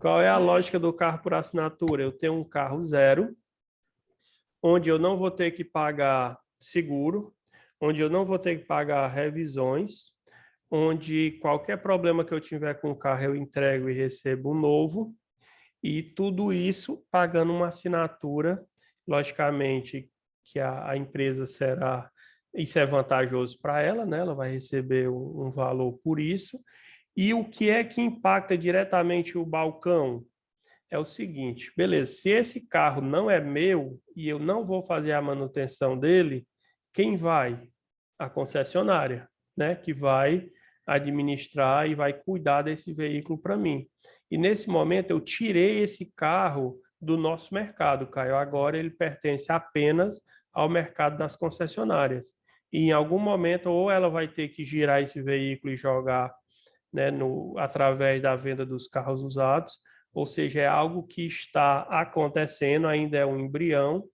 Speaker 1: Qual é a lógica do carro por assinatura? Eu tenho um carro zero, onde eu não vou ter que pagar seguro, onde eu não vou ter que pagar revisões, onde qualquer problema que eu tiver com o carro eu entrego e recebo um novo, e tudo isso pagando uma assinatura, logicamente que a empresa será, isso é vantajoso para ela, né? Ela vai receber um valor por isso. E o que é que impacta diretamente o balcão? É o seguinte, beleza, se esse carro não é meu e eu não vou fazer a manutenção dele, quem vai? A concessionária, né? Que vai administrar e vai cuidar desse veículo para mim. E nesse momento eu tirei esse carro do nosso mercado, Caio. Agora ele pertence apenas ao mercado das concessionárias. E em algum momento ou ela vai ter que girar esse veículo e jogar, né, através da venda dos carros usados, ou seja, é algo que está acontecendo, ainda é um embrião.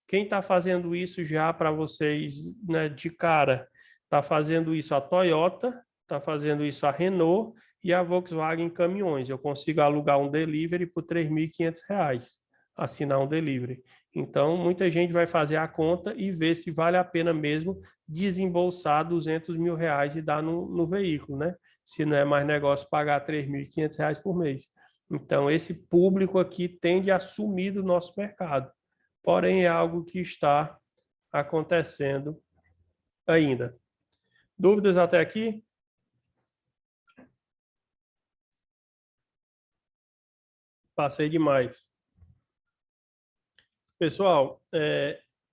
Speaker 1: Quem está fazendo isso já para vocês, né, de cara? Está fazendo isso a Toyota, está fazendo isso a Renault e a Volkswagen Caminhões. Eu consigo alugar um delivery por R$ 3.500, assinar um delivery. Então, muita gente vai fazer a conta e ver se vale a pena mesmo desembolsar R$ 200 mil e dar no veículo, né? Se não é mais negócio pagar R$ 3.500 por mês. Então, esse público aqui tende a sumir do nosso mercado. Porém, é algo que está acontecendo ainda. Dúvidas até aqui? Passei demais. Pessoal,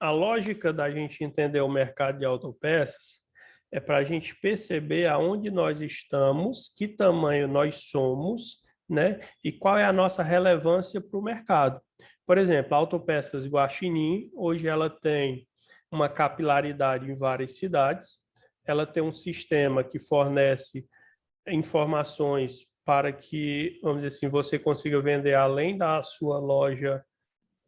Speaker 1: a lógica da gente entender o mercado de autopeças é para a gente perceber aonde nós estamos, que tamanho nós somos, né? E qual é a nossa relevância para o mercado. Por exemplo, a Autopeças Guaxinim, hoje ela tem uma capilaridade em várias cidades, ela tem um sistema que fornece informações para que, vamos dizer assim, você consiga vender além da sua loja,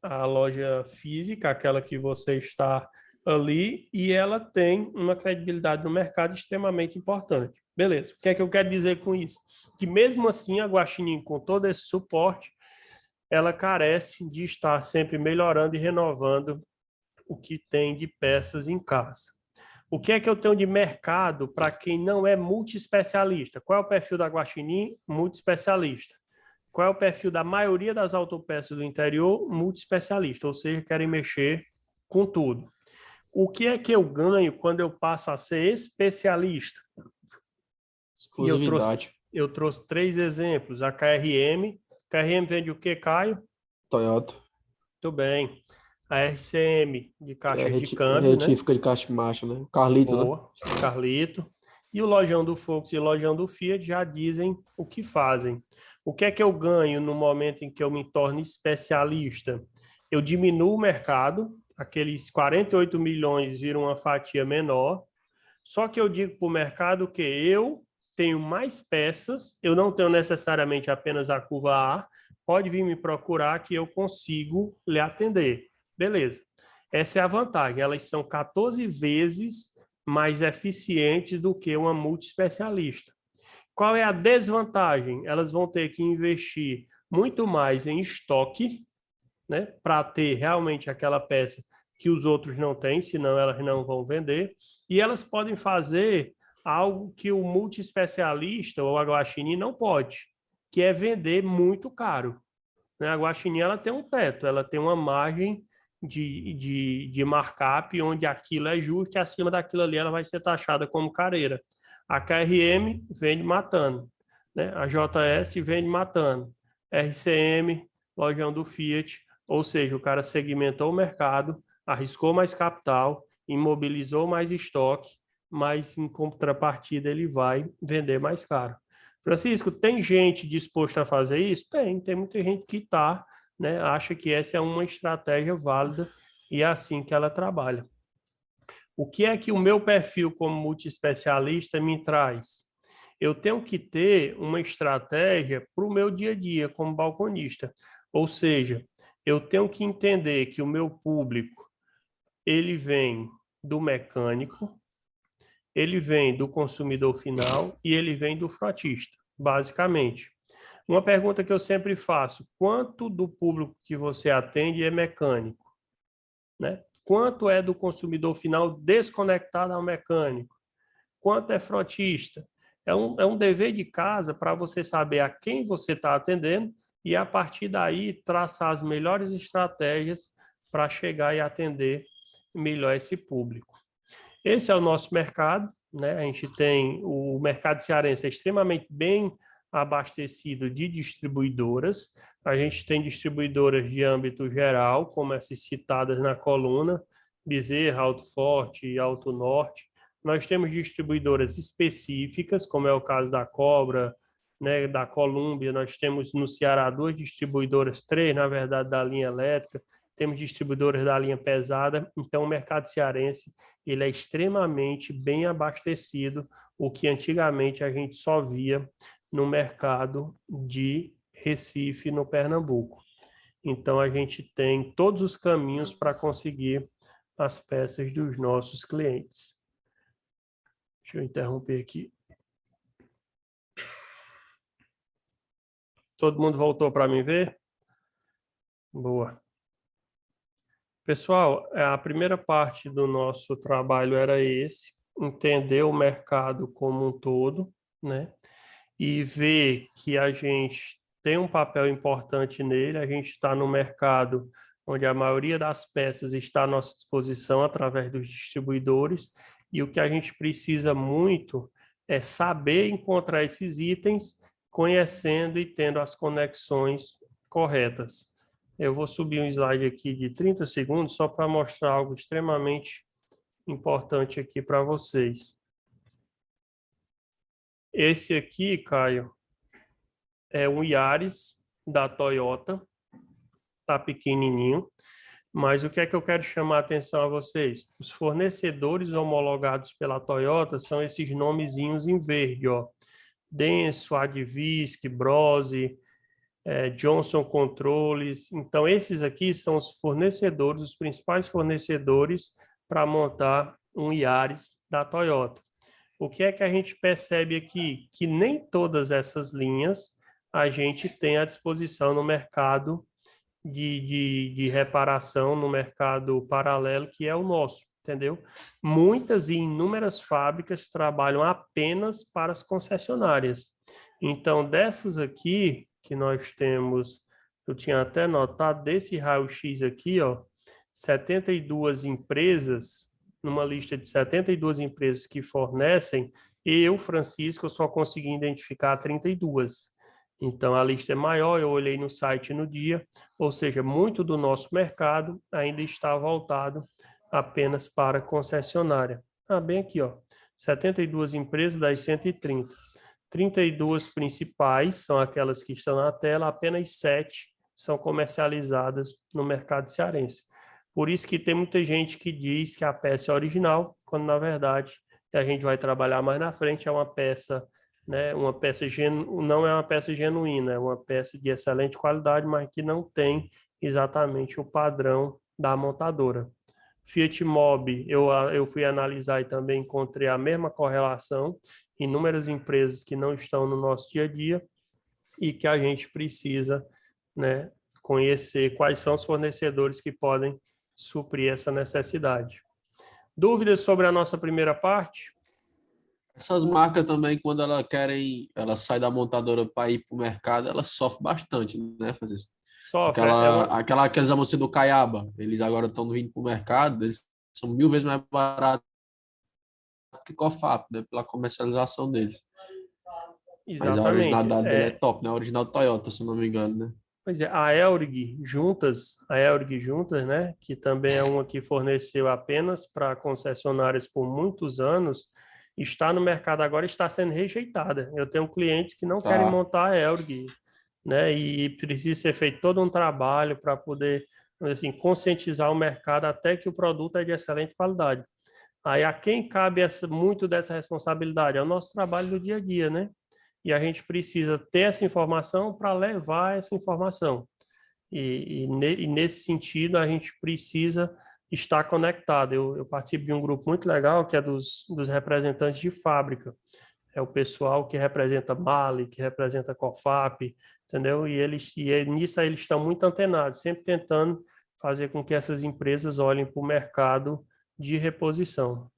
Speaker 1: a loja física, aquela que você está ali, e ela tem uma credibilidade no mercado extremamente importante. Beleza, o que é que eu quero dizer com isso? Que mesmo assim, a Guaxinim, com todo esse suporte, ela carece de estar sempre melhorando e renovando o que tem de peças em casa. O que é que eu tenho de mercado para quem não é multiespecialista? Qual é o perfil da Guaxinim? Multiespecialista. Qual é o perfil da maioria das autopeças do interior? Multiespecialista, ou seja, querem mexer com tudo. O que é que eu ganho quando eu passo a ser especialista? E eu trouxe 3 exemplos. A KRM. KRM vende o que, Caio?
Speaker 3: Toyota.
Speaker 1: Muito bem. A RCM, de caixa de câmbio, né?
Speaker 3: Retífica de caixa de marcha, né? Carlito, né?
Speaker 1: Boa, Carlito. E o Lojão do Focus e o Lojão do Fiat já dizem o que fazem. O que é que eu ganho no momento em que eu me torno especialista? Eu diminuo o mercado, aqueles 48 milhões viram uma fatia menor, só que eu digo para o mercado que eu tenho mais peças, eu não tenho necessariamente apenas a curva A, pode vir me procurar que eu consigo lhe atender. Beleza. Essa é a vantagem, elas são 14 vezes mais eficientes do que uma multiespecialista. Qual é a desvantagem? Elas vão ter que investir muito mais em estoque, né, para ter realmente aquela peça que os outros não têm, senão elas não vão vender. E elas podem fazer algo que o multiespecialista ou a Guaxinim não pode, que é vender muito caro. A Guaxinim ela tem um teto, ela tem uma margem de markup onde aquilo é justo e acima daquilo ali ela vai ser taxada como careira. A KRM vende matando, né? A JS vende matando. RCM, Lojão do Fiat, ou seja, o cara segmentou o mercado, arriscou mais capital, imobilizou mais estoque, mas em contrapartida ele vai vender mais caro. Francisco, tem gente disposta a fazer isso? Tem muita gente que está, né, acha que essa é uma estratégia válida e é assim que ela trabalha. O que é que o meu perfil como multiespecialista me traz? Eu tenho que ter uma estratégia para o meu dia a dia como balconista. Ou seja, eu tenho que entender que o meu público, ele vem do mecânico, ele vem do consumidor final e ele vem do frotista, basicamente. Uma pergunta que eu sempre faço: quanto do público que você atende é mecânico, né? Quanto é do consumidor final desconectado ao mecânico? Quanto é frotista? É um dever de casa para você saber a quem você está atendendo e, a partir daí, traçar as melhores estratégias para chegar e atender melhor esse público. Esse é o nosso mercado, né? A gente tem o mercado cearense extremamente bem abastecido de distribuidoras. A gente tem distribuidoras de âmbito geral, como essas citadas na coluna, Bezerra, Alto Forte e Alto Norte. Nós temos distribuidoras específicas, como é o caso da Cobra, né, da Colômbia. Nós temos no Ceará 2 distribuidoras, 3, na verdade, da linha elétrica. Temos distribuidoras da linha pesada. Então, o mercado cearense ele é extremamente bem abastecido, o que antigamente a gente só via no mercado de Recife, no Pernambuco. Então, a gente tem todos os caminhos para conseguir as peças dos nossos clientes. Deixa eu interromper aqui. Todo mundo voltou para me ver? Boa. Pessoal, a primeira parte do nosso trabalho era esse, entender o mercado como um todo, né? E ver que a gente tem um papel importante nele, a gente está no mercado onde a maioria das peças está à nossa disposição através dos distribuidores, e o que a gente precisa muito é saber encontrar esses itens, conhecendo e tendo as conexões corretas. Eu vou subir um slide aqui de 30 segundos só para mostrar algo extremamente importante aqui para vocês. Esse aqui, Caio, é um Yaris da Toyota, tá pequenininho, mas o que é que eu quero chamar a atenção a vocês? Os fornecedores homologados pela Toyota são esses nomezinhos em verde, ó. Denso, Advisc, Brose, Johnson Controles. Então, esses aqui são os fornecedores, os principais fornecedores para montar um Yaris da Toyota. O que é que a gente percebe aqui? Que nem todas essas linhas a gente tem à disposição no mercado de reparação, no mercado paralelo, que é o nosso, entendeu? Muitas e inúmeras fábricas trabalham apenas para as concessionárias. Então, dessas aqui, que nós temos, eu tinha até notado, desse raio-x aqui, ó, 72 empresas, numa lista de 72 empresas que fornecem, eu, Francisco, eu só consegui identificar 32. Então, a lista é maior, eu olhei no site no dia, ou seja, muito do nosso mercado ainda está voltado apenas para concessionária. Bem aqui, ó, 72 empresas das 130. 32 principais são aquelas que estão na tela, apenas 7 são comercializadas no mercado cearense. Por isso que tem muita gente que diz que a peça é original, quando na verdade, a gente vai trabalhar mais na frente, é uma peça, né, não é uma peça genuína, é uma peça de excelente qualidade, mas que não tem exatamente o padrão da montadora. Fiat Mobi, eu fui analisar e também encontrei a mesma correlação, inúmeras empresas que não estão no nosso dia a dia e que a gente precisa, né, conhecer quais são os fornecedores que podem suprir essa necessidade. Dúvidas sobre a nossa primeira parte?
Speaker 3: Essas marcas também, quando elas saem da montadora para ir para o mercado, elas sofrem bastante, né, Francisco?
Speaker 1: Sofre,
Speaker 3: Aqueles anúncios do Caiaba, eles agora estão vindo para o mercado, eles são 1000 vezes mais baratos que Cofap, né, pela comercialização deles. Mas a originalidade dele é top, né? A original Toyota, se não me engano, né?
Speaker 1: Pois é, a Elrig Juntas, né, que também é uma que forneceu apenas para concessionárias por muitos anos, está no mercado agora e está sendo rejeitada. Eu tenho clientes que não querem montar a Elrig, né, e precisa ser feito todo um trabalho para poder, assim, conscientizar o mercado até que o produto é de excelente qualidade. Aí a quem cabe muito dessa responsabilidade? É o nosso trabalho do dia a dia, né? E a gente precisa ter essa informação para levar essa informação. E nesse sentido, a gente precisa estar conectado. Eu participo de um grupo muito legal, que é dos representantes de fábrica. É o pessoal que representa Mali, que representa Cofap, entendeu? Nisso aí eles estão muito antenados, sempre tentando fazer com que essas empresas olhem para o mercado de reposição.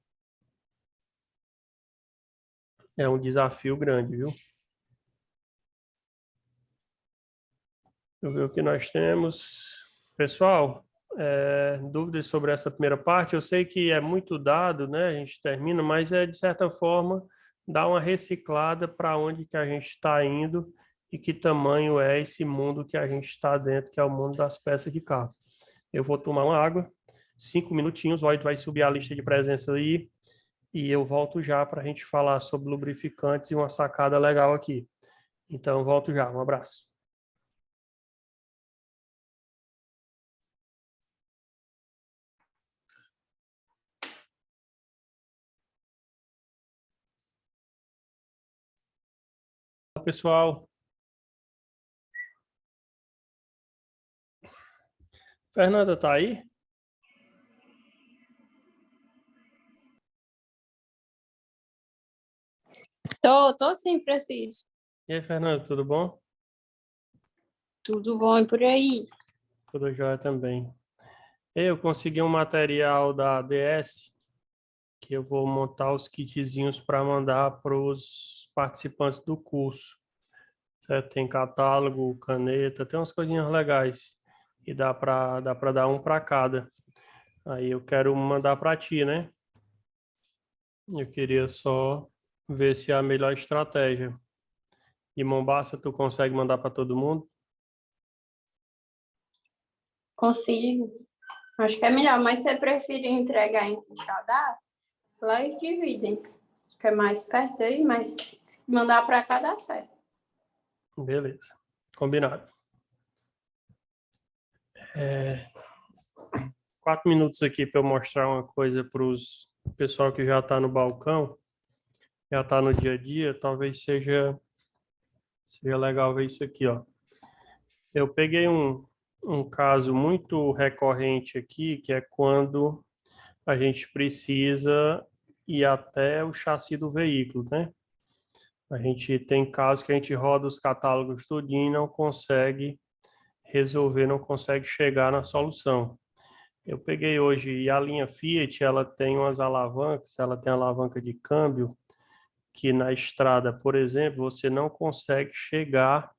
Speaker 1: É um desafio grande, viu? Deixa eu ver o que nós temos. Pessoal, dúvidas sobre essa primeira parte? Eu sei que é muito dado, né? A gente termina, mas de certa forma, dar uma reciclada para onde que a gente está indo e que tamanho é esse mundo que a gente está dentro, que é o mundo das peças de carro. Eu vou tomar uma água, 5 minutinhos, o Lloyd vai subir a lista de presença aí e eu volto já para a gente falar sobre lubrificantes e uma sacada legal aqui. Então, volto já. Um abraço. Olá, pessoal. Fernanda, tá aí?
Speaker 4: Tô sim, preciso.
Speaker 1: E aí, Fernanda, tudo bom?
Speaker 4: Tudo bom e por aí?
Speaker 1: Tudo jóia também. Eu consegui um material da ADS que eu vou montar os kitzinhos para mandar para os participantes do curso. Certo? Tem catálogo, caneta, tem umas coisinhas legais e dá para dar um para cada. Aí eu quero mandar para ti, né? Eu queria só ver se é a melhor estratégia. De Mombaça, tu consegue mandar para todo mundo?
Speaker 4: Consigo. Acho que é melhor, mas se você preferir entregar em Quixadá, lá eles dividem. Acho que é mais perto aí, mas se mandar para cá dá certo.
Speaker 1: Beleza, combinado. 4 minutos aqui para eu mostrar uma coisa para o pessoal que já está no balcão, já está no dia a dia, talvez seja legal ver isso aqui, ó. Eu peguei um caso muito recorrente aqui, que é quando a gente precisa ir até o chassi do veículo, né? A gente tem casos que a gente roda os catálogos tudinho e não consegue resolver, não consegue chegar na solução. Eu peguei hoje, e a linha Fiat, ela tem umas alavancas, ela tem alavanca de câmbio, que na estrada, por exemplo, você não consegue chegar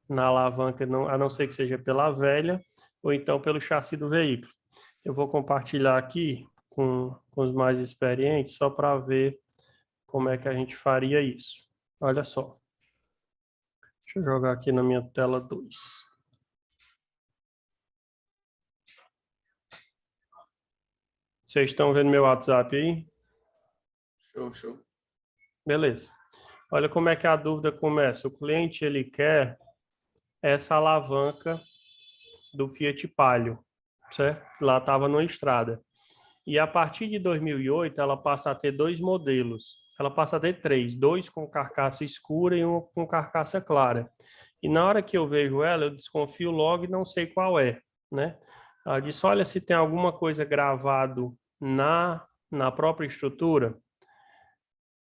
Speaker 1: na alavanca, a não ser que seja pela velha, ou então pelo chassi do veículo. Eu vou compartilhar aqui com os mais experientes, só para ver como é que a gente faria isso. Olha só. Deixa eu jogar aqui na minha tela 2. Vocês estão vendo meu WhatsApp aí?
Speaker 3: Show.
Speaker 1: Beleza. Olha como é que a dúvida começa. O cliente, ele quer essa alavanca do Fiat Palio, certo? Lá estava numa estrada. E a partir de 2008, ela passa a ter 2 modelos. Ela passa a ter 3, 2 com carcaça escura e um com carcaça clara. E na hora que eu vejo ela, eu desconfio logo e não sei qual é, né? Ela disse, olha se tem alguma coisa gravado na própria estrutura.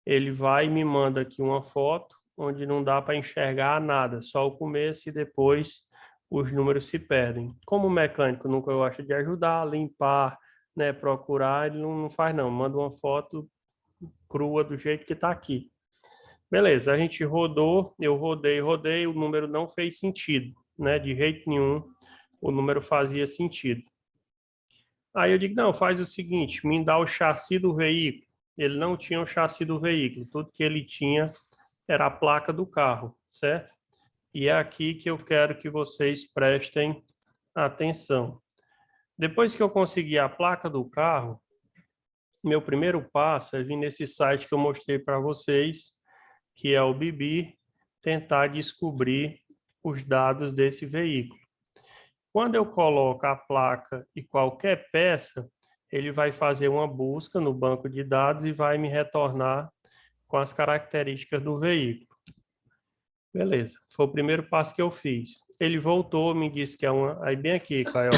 Speaker 1: Ele vai e me manda aqui uma foto onde não dá para enxergar nada, só o começo e depois os números se perdem. Como o mecânico nunca gosta de ajudar, limpar, né, procurar, ele não faz não, manda uma foto crua do jeito que está aqui. Beleza, a gente rodou, eu rodei, o número não fez sentido, né, de jeito nenhum o número fazia sentido. Aí eu digo, não, faz o seguinte, me dá o chassi do veículo. Ele não tinha o chassi do veículo, tudo que ele tinha era a placa do carro, certo? E é aqui que eu quero que vocês prestem atenção. Depois que eu consegui a placa do carro, meu primeiro passo é vir nesse site que eu mostrei para vocês, que é o Bibi, tentar descobrir os dados desse veículo. Quando eu coloco a placa e qualquer peça, ele vai fazer uma busca no banco de dados e vai me retornar com as características do veículo. Beleza, foi o primeiro passo que eu fiz. Ele voltou, me disse que é uma... Aí bem aqui, Caio,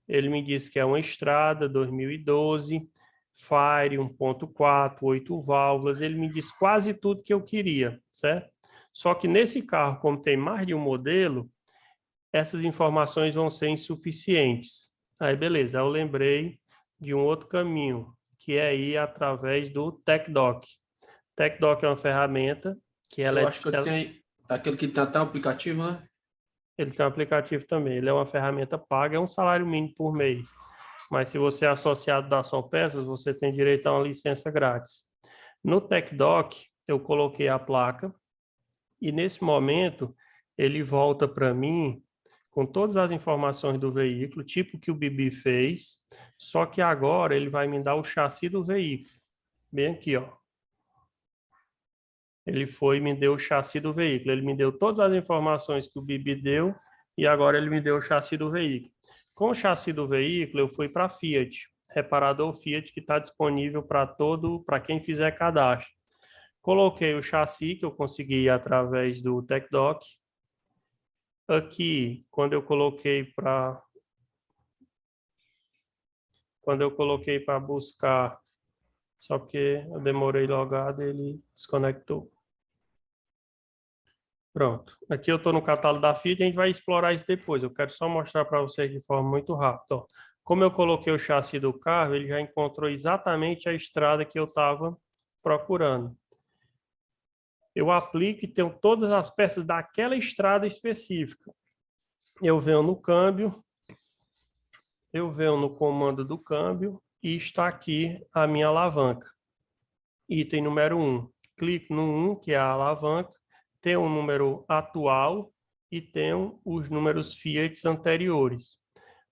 Speaker 1: ele me disse que é uma Estrada 2012, Fire 1.4, 8 válvulas, ele me disse quase tudo que eu queria, certo? Só que nesse carro, como tem mais de um modelo, essas informações vão ser insuficientes. Aí, beleza, eu lembrei de um outro caminho, que é ir através do TechDoc. TechDoc é uma ferramenta que ela
Speaker 3: Eu acho que eu tenho aquele que tem até o aplicativo, né?
Speaker 1: Ele tem um aplicativo também. Ele é uma ferramenta paga, é um salário mínimo por mês. Mas se você é associado da Ação Peças, você tem direito a uma licença grátis. No TechDoc, eu coloquei a placa e nesse momento ele volta para mim com todas as informações do veículo, tipo que o Bibi fez, só que agora ele vai me dar o chassi do veículo. Bem aqui, ó. Ele foi e me deu o chassi do veículo. Ele me deu todas as informações que o Bibi deu e agora ele me deu o chassi do veículo. Com o chassi do veículo, eu fui para a Fiat, reparador Fiat que está disponível para quem fizer cadastro. Coloquei o chassi que eu consegui através do TechDoc. Aqui, quando eu coloquei para buscar, só porque eu demorei logado, ele desconectou. Pronto. Aqui eu estou no catálogo da Fiat, a gente vai explorar isso depois. Eu quero só mostrar para vocês de forma muito rápida. Ó. Como eu coloquei o chassi do carro, ele já encontrou exatamente a estrada que eu estava procurando. Eu aplico e tenho todas as peças daquela estrada específica. Eu venho no câmbio, eu venho no comando do câmbio e está aqui a minha alavanca. Item número 1. Clico no 1, que é a alavanca, tem o número atual e tem os números Fiat anteriores.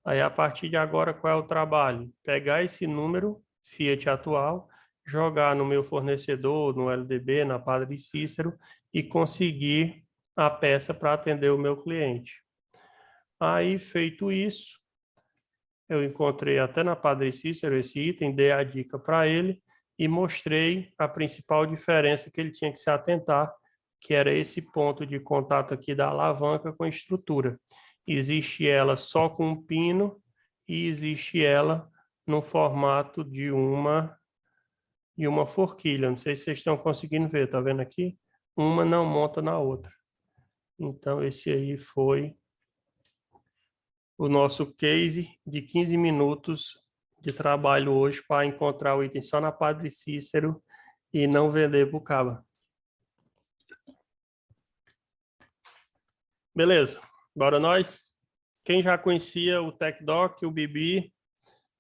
Speaker 1: Aí, a partir de agora, qual é o trabalho? Pegar esse número Fiat atual, jogar no meu fornecedor, no LDB, na Padre Cícero, e conseguir a peça para atender o meu cliente. Aí, feito isso, eu encontrei até na Padre Cícero esse item, dei a dica para ele e mostrei a principal diferença que ele tinha que se atentar, que era esse ponto de contato aqui da alavanca com a estrutura. Existe ela só com um pino e existe ela no formato de uma forquilha. Não sei se vocês estão conseguindo ver, tá vendo aqui? Uma não monta na outra. Então, esse aí foi o nosso case de 15 minutos de trabalho hoje para encontrar o item só na Padre Cícero e não vender pro caba. Beleza, bora nós? Quem já conhecia o TecDoc, o Bibi,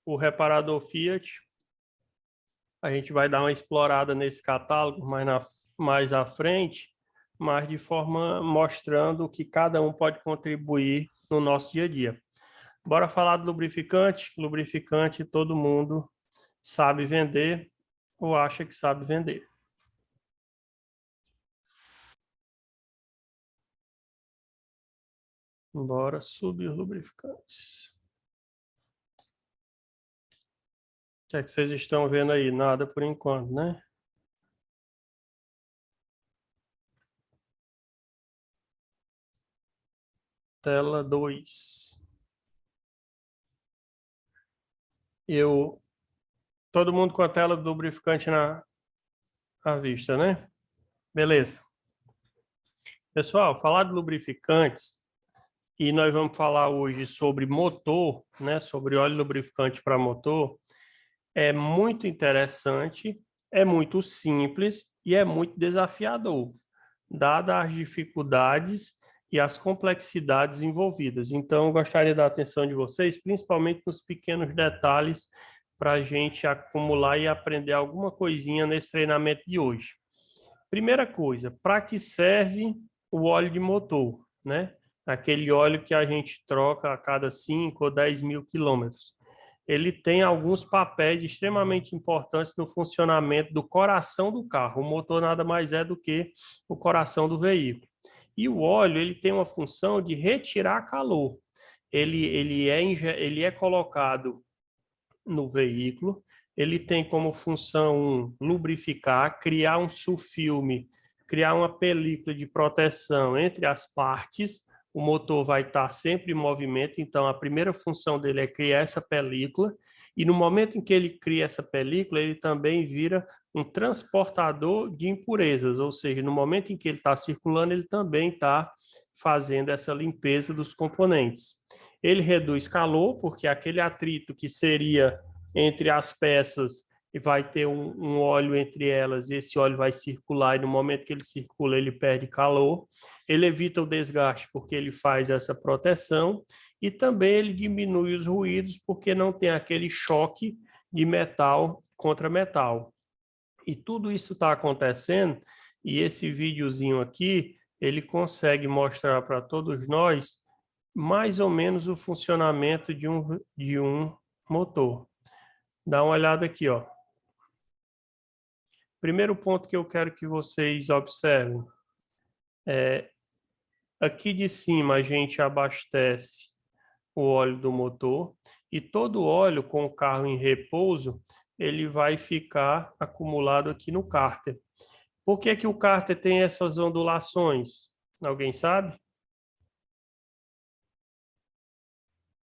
Speaker 1: o reparador Fiat, a gente vai dar uma explorada nesse catálogo mais à frente, mas de forma mostrando que cada um pode contribuir no nosso dia a dia. Bora falar do lubrificante. Lubrificante todo mundo sabe vender ou acha que sabe vender. Bora subir os lubrificantes. O que é que vocês estão vendo aí? Nada por enquanto, né? Tela 2. Todo mundo com a tela do lubrificante à vista, né? Beleza. Pessoal, falar de lubrificantes, e nós vamos falar hoje sobre motor, né? Sobre óleo lubrificante para motor. É muito interessante, é muito simples e é muito desafiador, dadas as dificuldades e as complexidades envolvidas. Então, eu gostaria da atenção de vocês, principalmente nos pequenos detalhes, para a gente acumular e aprender alguma coisinha nesse treinamento de hoje. Primeira coisa, para que serve o óleo de motor, né? Aquele óleo que a gente troca a cada 5 ou 10 mil quilômetros. Ele tem alguns papéis extremamente importantes no funcionamento do coração do carro. O motor nada mais é do que o coração do veículo. E o óleo, ele tem uma função de retirar calor. Ele é colocado no veículo, ele tem como função lubrificar, criar um sulfilme, criar uma película de proteção entre as partes. O motor vai estar sempre em movimento, então a primeira função dele é criar essa película, e no momento em que ele cria essa película, ele também vira um transportador de impurezas, ou seja, no momento em que ele está circulando, ele também está fazendo essa limpeza dos componentes. Ele reduz calor, porque aquele atrito que seria entre as peças vai ter um óleo entre elas, e esse óleo vai circular, e no momento que ele circula, ele perde calor. Ele evita o desgaste, porque ele faz essa proteção, e também ele diminui os ruídos, porque não tem aquele choque de metal contra metal. E tudo isso está acontecendo, e esse videozinho aqui, ele consegue mostrar para todos nós mais ou menos o funcionamento de um motor. Dá uma olhada aqui, ó. Primeiro ponto que eu quero que vocês observem é aqui de cima a gente abastece o óleo do motor, e todo o óleo com o carro em repouso, ele vai ficar acumulado aqui no cárter. Por que que o cárter tem essas ondulações? Alguém sabe?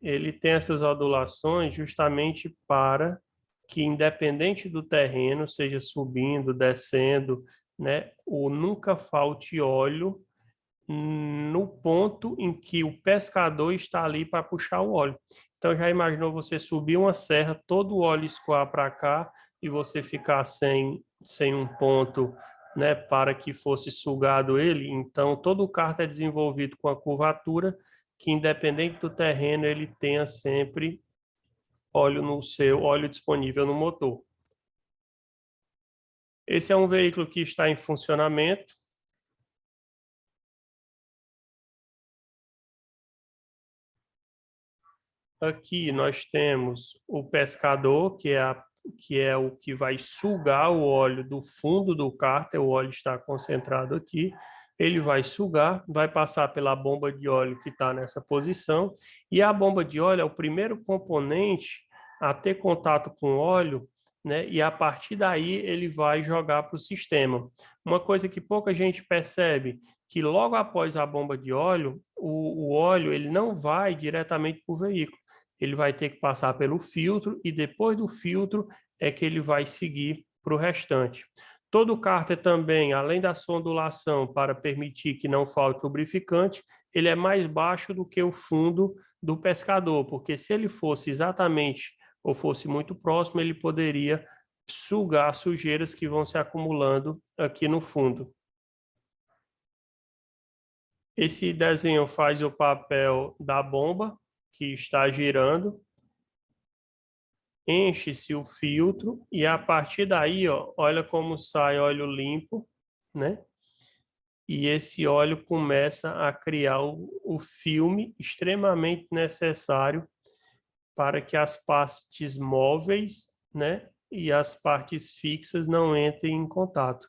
Speaker 1: Ele tem essas ondulações justamente para que, independente do terreno, seja subindo, descendo, né, ou nunca falte óleo no ponto em que o pescador está ali para puxar o óleo. Então, já imaginou você subir uma serra, todo o óleo escoar para cá e você ficar sem um ponto, né, para que fosse sugado ele? Então, todo o cárter é desenvolvido com a curvatura que, independente do terreno, ele tenha sempre óleo disponível no motor. Esse é um veículo que está em funcionamento. Aqui nós temos o pescador, que é o que vai sugar o óleo do fundo do cárter. O óleo está concentrado aqui. ele vai sugar, vai passar pela bomba de óleo que está nessa posição, e a bomba de óleo é o primeiro componente a ter contato com o óleo, né? E a partir daí ele vai jogar para o sistema. Uma coisa que pouca gente percebe, que logo após a bomba de óleo, o óleo ele não vai diretamente para o veículo. Ele vai ter que passar pelo filtro e depois do filtro é que ele vai seguir para o restante. Todo cárter também, além da sondulação para permitir que não falte lubrificante, ele é mais baixo do que o fundo do pescador, porque se ele fosse exatamente ou fosse muito próximo, ele poderia sugar sujeiras que vão se acumulando aqui no fundo. Esse desenho faz o papel da bomba que está girando. Enche-se o filtro e a partir daí, ó, olha como sai óleo limpo, né? E esse óleo começa a criar o filme extremamente necessário para que as partes móveis, né, e as partes fixas não entrem em contato.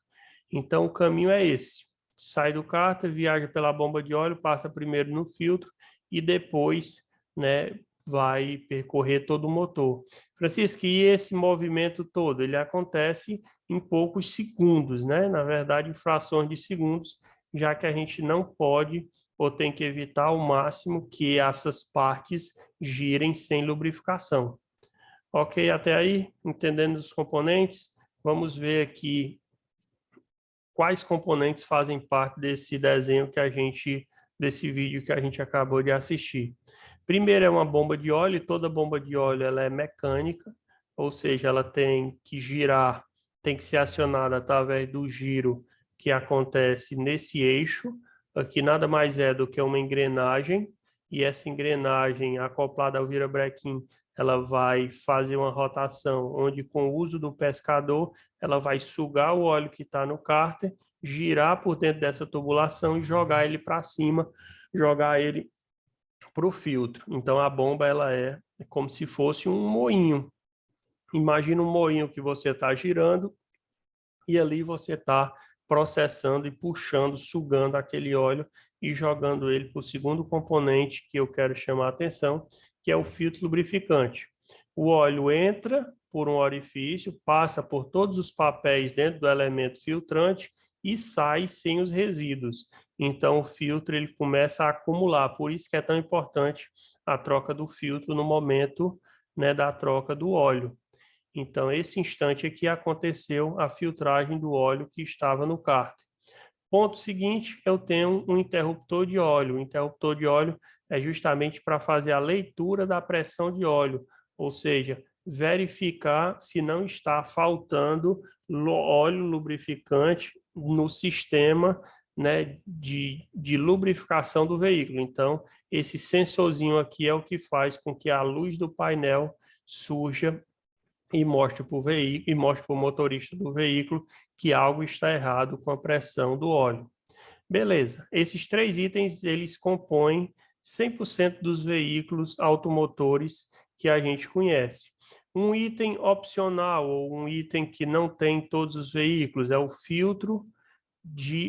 Speaker 1: Então, o caminho é esse. Sai do cárter, viaja pela bomba de óleo, passa primeiro no filtro e depois, né, vai percorrer todo o motor. Francisco, e esse movimento todo, ele acontece em poucos segundos, né? Na verdade, em frações de segundos, já que a gente não pode ou tem que evitar ao máximo que essas partes girem sem lubrificação. Ok, até aí, entendendo os componentes, vamos ver aqui quais componentes fazem parte desse desenho que a gente, desse vídeo que a gente acabou de assistir. Primeiro é uma bomba de óleo, e toda bomba de óleo ela é mecânica, ou seja, ela tem que girar, tem que ser acionada através do giro que acontece nesse eixo. Aqui nada mais é do que uma engrenagem, e essa engrenagem acoplada ao virabrequim, ela vai fazer uma rotação, onde com o uso do pescador, ela vai sugar o óleo que está no cárter, girar por dentro dessa tubulação e jogar ele para cima, jogar ele para o filtro. Então, a bomba ela é como se fosse um moinho. Imagina um moinho que você está girando e ali você está processando e puxando, sugando aquele óleo e jogando ele para o segundo componente que eu quero chamar a atenção, que é o filtro lubrificante. O óleo entra por um orifício, passa por todos os papéis dentro do elemento filtrante e sai sem os resíduos. Então, o filtro ele começa a acumular, por isso que é tão importante a troca do filtro no momento, né, da troca do óleo. Então, esse instante aqui aconteceu a filtragem do óleo que estava no cárter. Ponto seguinte, eu tenho um interruptor de óleo. O interruptor de óleo é justamente para fazer a leitura da pressão de óleo, ou seja, verificar se não está faltando óleo lubrificante no sistema, né, de lubrificação do veículo. Então, esse sensorzinho aqui é o que faz com que a luz do painel surja e mostre para o veículo e mostre para o motorista do veículo que algo está errado com a pressão do óleo. Beleza, esses três itens eles compõem 100% dos veículos automotores que a gente conhece. Um item opcional ou um item que não tem em todos os veículos é o filtro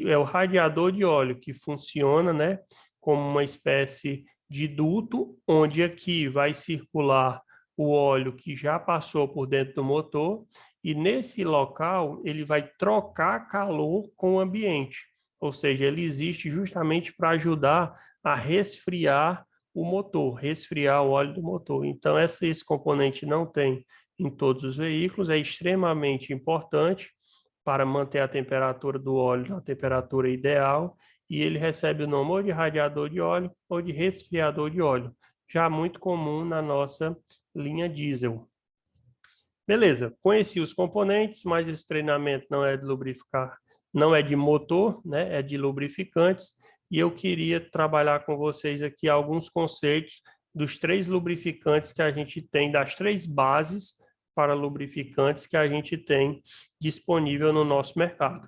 Speaker 1: é o radiador de óleo, que funciona, né, como uma espécie de duto, onde aqui vai circular o óleo que já passou por dentro do motor, e nesse local ele vai trocar calor com o ambiente, ou seja, ele existe justamente para ajudar a resfriar o motor, resfriar o óleo do motor. Então, esse componente não tem em todos os veículos, é extremamente importante para manter a temperatura do óleo na temperatura ideal, e ele recebe o nome ou de radiador de óleo ou de resfriador de óleo, já muito comum na nossa linha diesel. Beleza, conheci os componentes, mas esse treinamento não é de lubrificar, não é de motor, né? É de lubrificantes, e eu queria trabalhar com vocês aqui alguns conceitos dos 3 lubrificantes que a gente tem, das 3 bases para lubrificantes que a gente tem disponível no nosso mercado.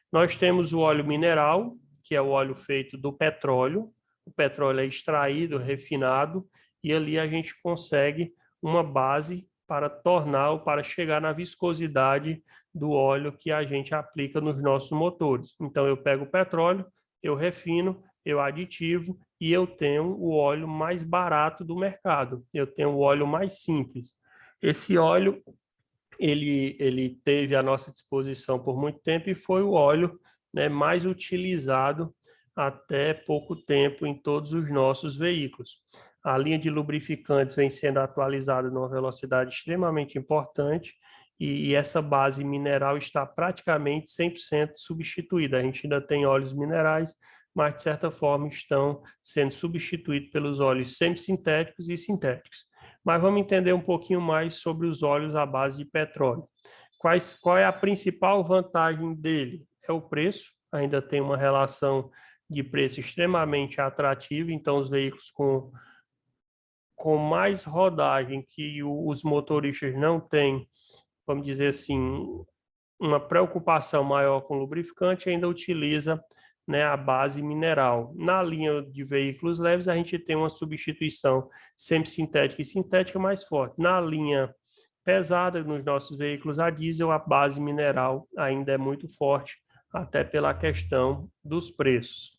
Speaker 1: Nós temos o óleo mineral, que é o óleo feito do petróleo. O petróleo é extraído, refinado, e ali a gente consegue uma base para tornar ou para chegar na viscosidade do óleo que a gente aplica nos nossos motores. Então, eu pego o petróleo, eu refino, eu aditivo e eu tenho o óleo mais barato do mercado. Eu tenho o óleo mais simples. Esse óleo, ele teve à nossa disposição por muito tempo e foi o óleo, né, mais utilizado até pouco tempo em todos os nossos veículos. A linha de lubrificantes vem sendo atualizada numa velocidade extremamente importante e essa base mineral está praticamente 100% substituída. A gente ainda tem óleos minerais, mas de certa forma estão sendo substituídos pelos óleos semissintéticos e sintéticos. Mas vamos entender um pouquinho mais sobre os óleos à base de petróleo. Qual é a principal vantagem dele? É o preço, ainda tem uma relação de preço extremamente atrativa, então os veículos com mais rodagem que os motoristas não têm, vamos dizer assim, uma preocupação maior com lubrificante, ainda utiliza, né, a base mineral. Na linha de veículos leves, a gente tem uma substituição semissintética e sintética mais forte. Na linha pesada, nos nossos veículos a diesel, a base mineral ainda é muito forte, até pela questão dos preços.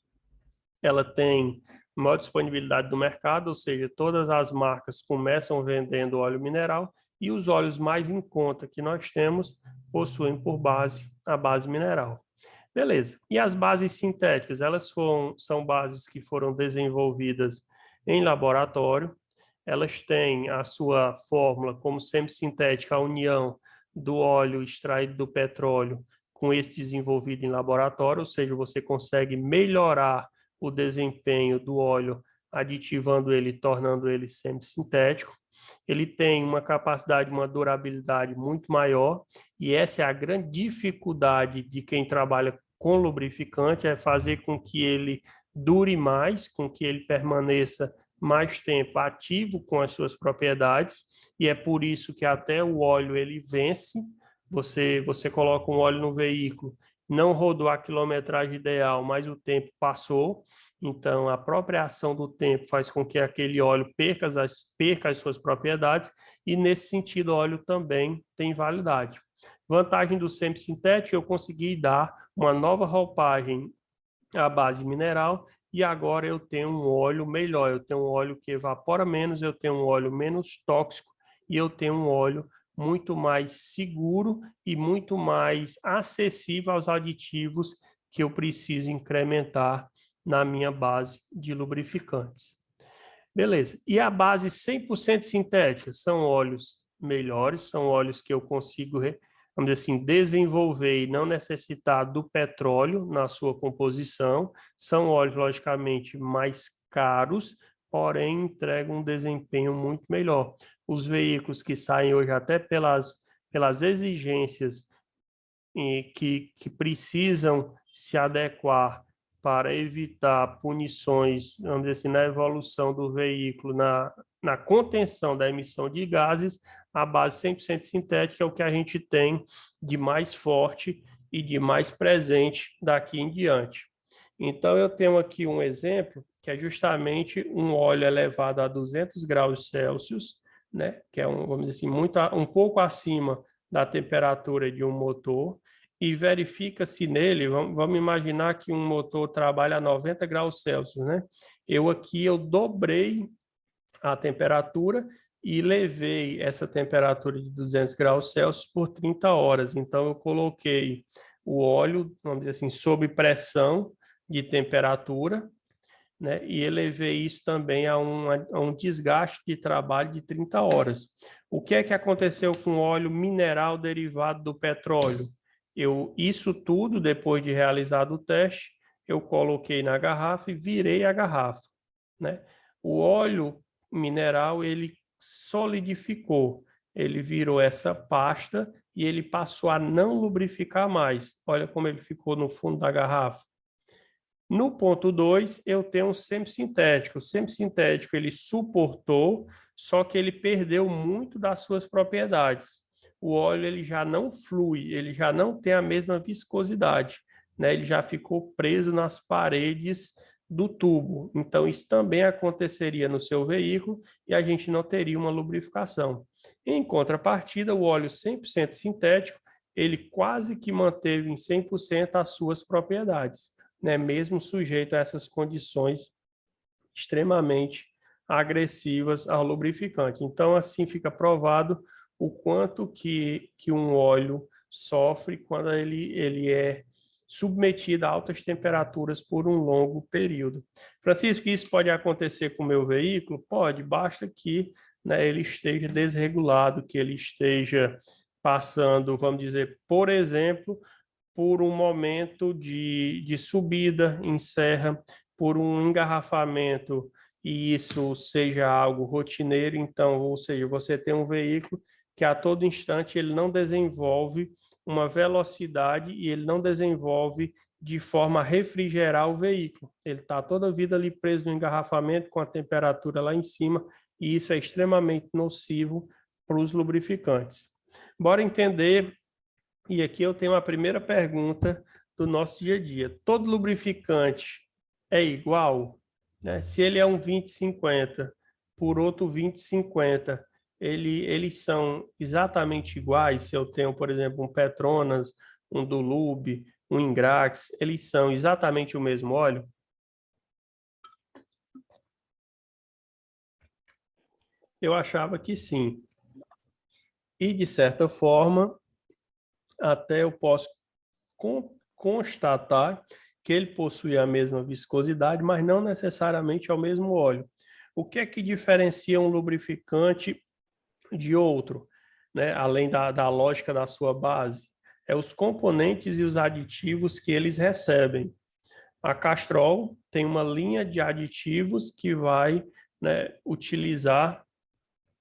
Speaker 1: Ela tem maior disponibilidade do mercado, ou seja, todas as marcas começam vendendo óleo mineral e os óleos mais em conta que nós temos possuem por base a base mineral. Beleza. E as bases sintéticas? Elas são bases que foram desenvolvidas em laboratório. Elas têm a sua fórmula como semissintética, a união do óleo extraído do petróleo com esse desenvolvido em laboratório, ou seja, você consegue melhorar o desempenho do óleo aditivando ele, tornando ele semissintético. Ele tem uma capacidade, uma durabilidade muito maior, e essa é a grande dificuldade de quem trabalha com lubrificante, é fazer com que ele dure mais, com que ele permaneça mais tempo ativo com as suas propriedades, e é por isso que até o óleo ele vence. Você coloca um óleo no veículo, não rodou a quilometragem ideal, mas o tempo passou, então a própria ação do tempo faz com que aquele óleo perca as suas propriedades, e nesse sentido o óleo também tem validade. Vantagem do semissintético, eu consegui dar uma nova roupagem à base mineral, e agora eu tenho um óleo melhor, eu tenho um óleo que evapora menos, eu tenho um óleo menos tóxico, e eu tenho um óleo muito mais seguro e muito mais acessível aos aditivos que eu preciso incrementar na minha base de lubrificantes. Beleza. E a base 100% sintética? São óleos melhores, são óleos que eu consigo, vamos dizer assim, desenvolver e não necessitar do petróleo na sua composição. São óleos, logicamente, mais caros, porém entregam um desempenho muito melhor. Os veículos que saem hoje até pelas exigências que precisam se adequar para evitar punições, vamos dizer assim, na evolução do veículo, na contenção da emissão de gases, a base 100% sintética é o que a gente tem de mais forte e de mais presente daqui em diante. Então, eu tenho aqui um exemplo, que é justamente um óleo elevado a 200 graus Celsius, né, que é, vamos dizer assim, um pouco acima da temperatura de um motor, e verifica-se nele, vamos imaginar que um motor trabalha a 90 graus Celsius, né? Eu dobrei a temperatura e levei essa temperatura de 200 graus Celsius por 30 horas. Então, eu coloquei o óleo, vamos dizer assim, sob pressão de temperatura, né? E elevei isso também a um desgaste de trabalho de 30 horas. O que é que aconteceu com o óleo mineral derivado do petróleo? Isso tudo, depois de realizado o teste, eu coloquei na garrafa e virei a garrafa, né? O óleo mineral, ele solidificou, ele virou essa pasta e ele passou a não lubrificar mais. Olha como ele ficou no fundo da garrafa. No ponto 2, eu tenho um semissintético. O semissintético, ele suportou, só que ele perdeu muito das suas propriedades. O óleo ele já não flui, ele já não tem a mesma viscosidade, né? Ele já ficou preso nas paredes do tubo. Então, isso também aconteceria no seu veículo e a gente não teria uma lubrificação. Em contrapartida, o óleo 100% sintético, ele quase que manteve em 100% as suas propriedades. né, mesmo sujeito a essas condições extremamente agressivas ao lubrificante. Então, assim fica provado o quanto que um óleo sofre quando ele é submetido a altas temperaturas por um longo período. Francisco, isso pode acontecer com o meu veículo? Pode, basta que, né, ele esteja desregulado, que ele esteja passando, vamos dizer, por exemplo, por um momento de subida em serra, por um engarrafamento, e isso seja algo rotineiro, então, ou seja, você tem um veículo que a todo instante ele não desenvolve uma velocidade e ele não desenvolve de forma a refrigerar o veículo. Ele está toda a vida ali preso no engarrafamento com a temperatura lá em cima, e isso é extremamente nocivo para os lubrificantes. Bora entender, e aqui eu tenho a primeira pergunta do nosso dia a dia. Todo lubrificante é igual? Né? Se ele é um 2050 por outro 2050, eles são exatamente iguais? Se eu tenho, por exemplo, um Petronas, um Dulub, um Ingrax, eles são exatamente o mesmo óleo? Eu achava que sim. E, de certa forma, até eu posso constatar que ele possui a mesma viscosidade, mas não necessariamente é o mesmo óleo. O que é que diferencia um lubrificante de outro, né? Além da lógica da sua base? É os componentes e os aditivos que eles recebem. A Castrol tem uma linha de aditivos que vai, né, utilizar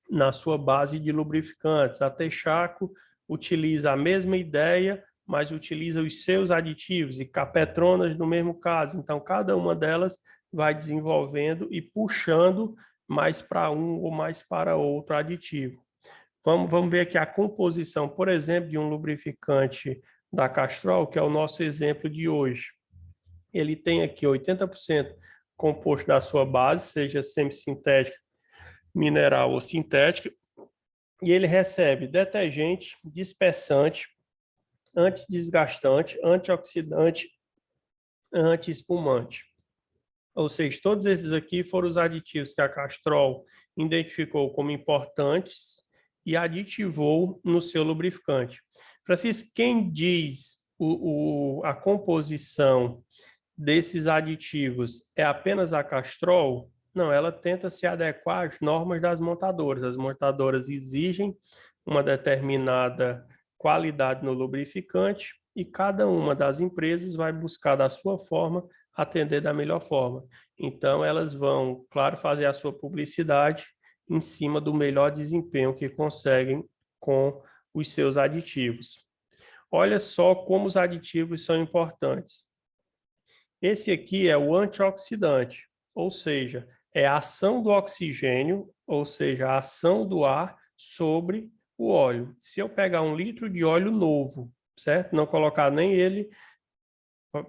Speaker 1: na sua base de lubrificantes. A Texaco utiliza a mesma ideia, mas utiliza os seus aditivos, e Capetronas no mesmo caso. Então, cada uma delas vai desenvolvendo e puxando mais para um ou mais para outro aditivo. Vamos ver aqui a composição, por exemplo, de um lubrificante da Castrol, que é o nosso exemplo de hoje. Ele tem aqui 80% composto da sua base, seja semissintética, mineral ou sintética, e ele recebe detergente, dispersante, antidesgastante, antioxidante, antiespumante. Ou seja, todos esses aqui foram os aditivos que a Castrol identificou como importantes e aditivou no seu lubrificante. Francisco, quem diz a composição desses aditivos é apenas a Castrol? Não, ela tenta se adequar às normas das montadoras. As montadoras exigem uma determinada qualidade no lubrificante e cada uma das empresas vai buscar da sua forma atender da melhor forma. Então, elas vão, claro, fazer a sua publicidade em cima do melhor desempenho que conseguem com os seus aditivos. Olha só como os aditivos são importantes. Esse aqui é o antioxidante, ou seja, é a ação do oxigênio, ou seja, a ação do ar sobre o óleo. Se eu pegar 1 litro de óleo novo, certo? Não colocar nem ele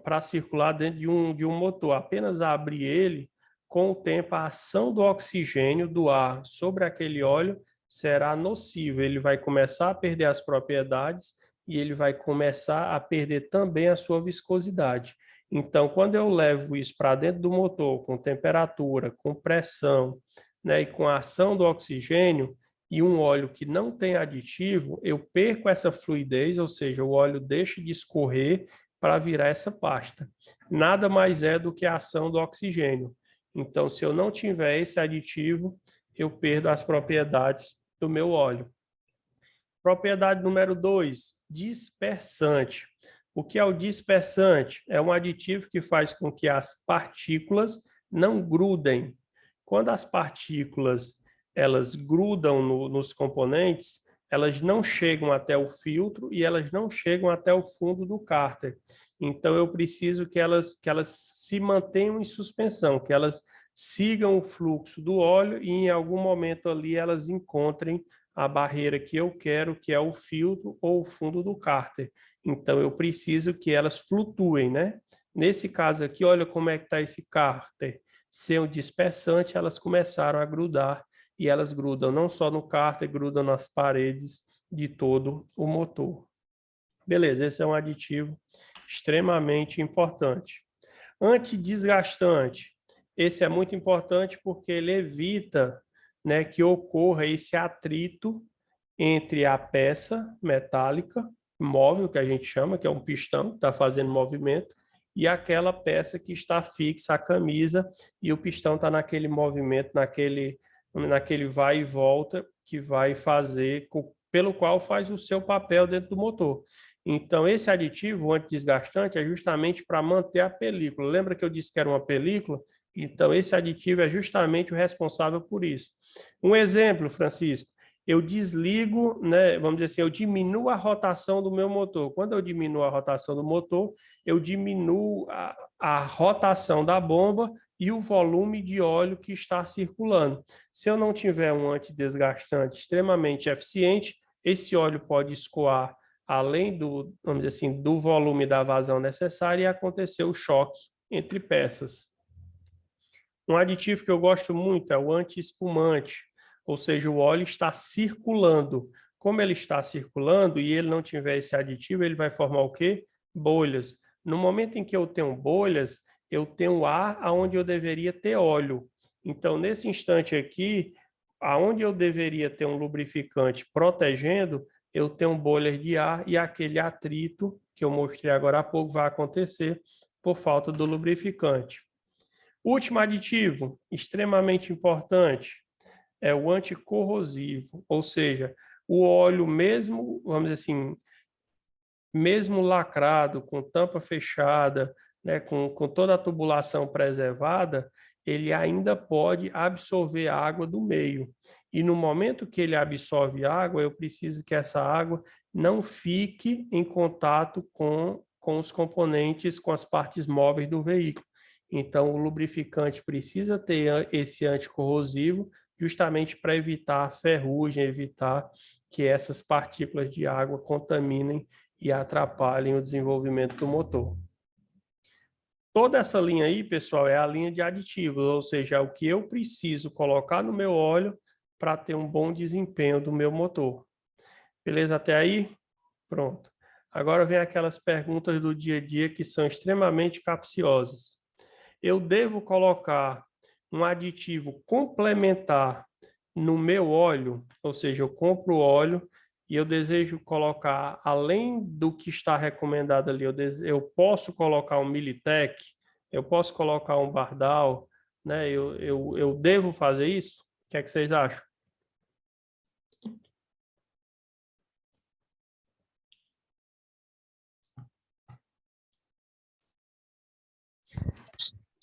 Speaker 1: para circular dentro de um motor, apenas abrir ele, com o tempo a ação do oxigênio do ar sobre aquele óleo será nociva. Ele vai começar a perder as propriedades e ele vai começar a perder também a sua viscosidade. Então, quando eu levo isso para dentro do motor, com temperatura, com pressão, né, e com a ação do oxigênio, e um óleo que não tem aditivo, eu perco essa fluidez, ou seja, o óleo deixa de escorrer para virar essa pasta. Nada mais é do que a ação do oxigênio. Então, se eu não tiver esse aditivo, eu perdo as propriedades do meu óleo. Propriedade número 2, dispersante. O que é o dispersante? É um aditivo que faz com que as partículas não grudem. Quando as partículas elas grudam nos componentes, elas não chegam até o filtro e elas não chegam até o fundo do cárter. Então, eu preciso que elas se mantenham em suspensão, que elas sigam o fluxo do óleo e em algum momento ali elas encontrem a barreira que eu quero, que é o filtro ou o fundo do cárter. Então, eu preciso que elas flutuem, né? Nesse caso aqui, olha como é que está esse cárter. Sem o dispersante, elas começaram a grudar, e elas grudam não só no cárter, grudam nas paredes de todo o motor. Beleza, esse é um aditivo extremamente importante. Antidesgastante. Esse é muito importante porque ele evita, né, que ocorra esse atrito entre a peça metálica móvel, que a gente chama, que é um pistão que está fazendo movimento, e aquela peça que está fixa, a camisa, e o pistão está naquele movimento, naquele vai e volta, que vai fazer, pelo qual faz o seu papel dentro do motor. Então, esse aditivo, o antidesgastante, é justamente para manter a película. Lembra que eu disse que era uma película? Então, esse aditivo é justamente o responsável por isso. Um exemplo, Francisco, eu desligo, né, vamos dizer assim, eu diminuo a rotação do meu motor. Quando eu diminuo a rotação do motor, eu diminuo a rotação da bomba e o volume de óleo que está circulando. Se eu não tiver um antidesgastante extremamente eficiente, esse óleo pode escoar além do, vamos dizer assim, do volume da vazão necessária e acontecer o choque entre peças. Um aditivo que eu gosto muito é o anti-espumante, ou seja, o óleo está circulando. Como ele está circulando e ele não tiver esse aditivo, ele vai formar o quê? Bolhas. No momento em que eu tenho bolhas, eu tenho ar aonde eu deveria ter óleo. Então, nesse instante aqui, aonde eu deveria ter um lubrificante protegendo, eu tenho bolhas de ar e aquele atrito que eu mostrei agora há pouco vai acontecer por falta do lubrificante. Último aditivo, extremamente importante, é o anticorrosivo, ou seja, o óleo mesmo, vamos dizer assim, mesmo lacrado, com tampa fechada, né, com toda a tubulação preservada, ele ainda pode absorver água do meio. E no momento que ele absorve água, eu preciso que essa água não fique em contato com os componentes, com as partes móveis do veículo. Então, o lubrificante precisa ter esse anticorrosivo, justamente para evitar a ferrugem, evitar que essas partículas de água contaminem e atrapalhem o desenvolvimento do motor. Toda essa linha aí, pessoal, é a linha de aditivos, ou seja, é o que eu preciso colocar no meu óleo para ter um bom desempenho do meu motor. Beleza até aí? Pronto. Agora vem aquelas perguntas do dia a dia que são extremamente capciosas. Eu devo colocar um aditivo complementar no meu óleo, ou seja, eu compro óleo e eu desejo colocar, além do que está recomendado ali, eu posso colocar um Militec, eu posso colocar um Bardal, né? Eu devo fazer isso? O que é que vocês acham?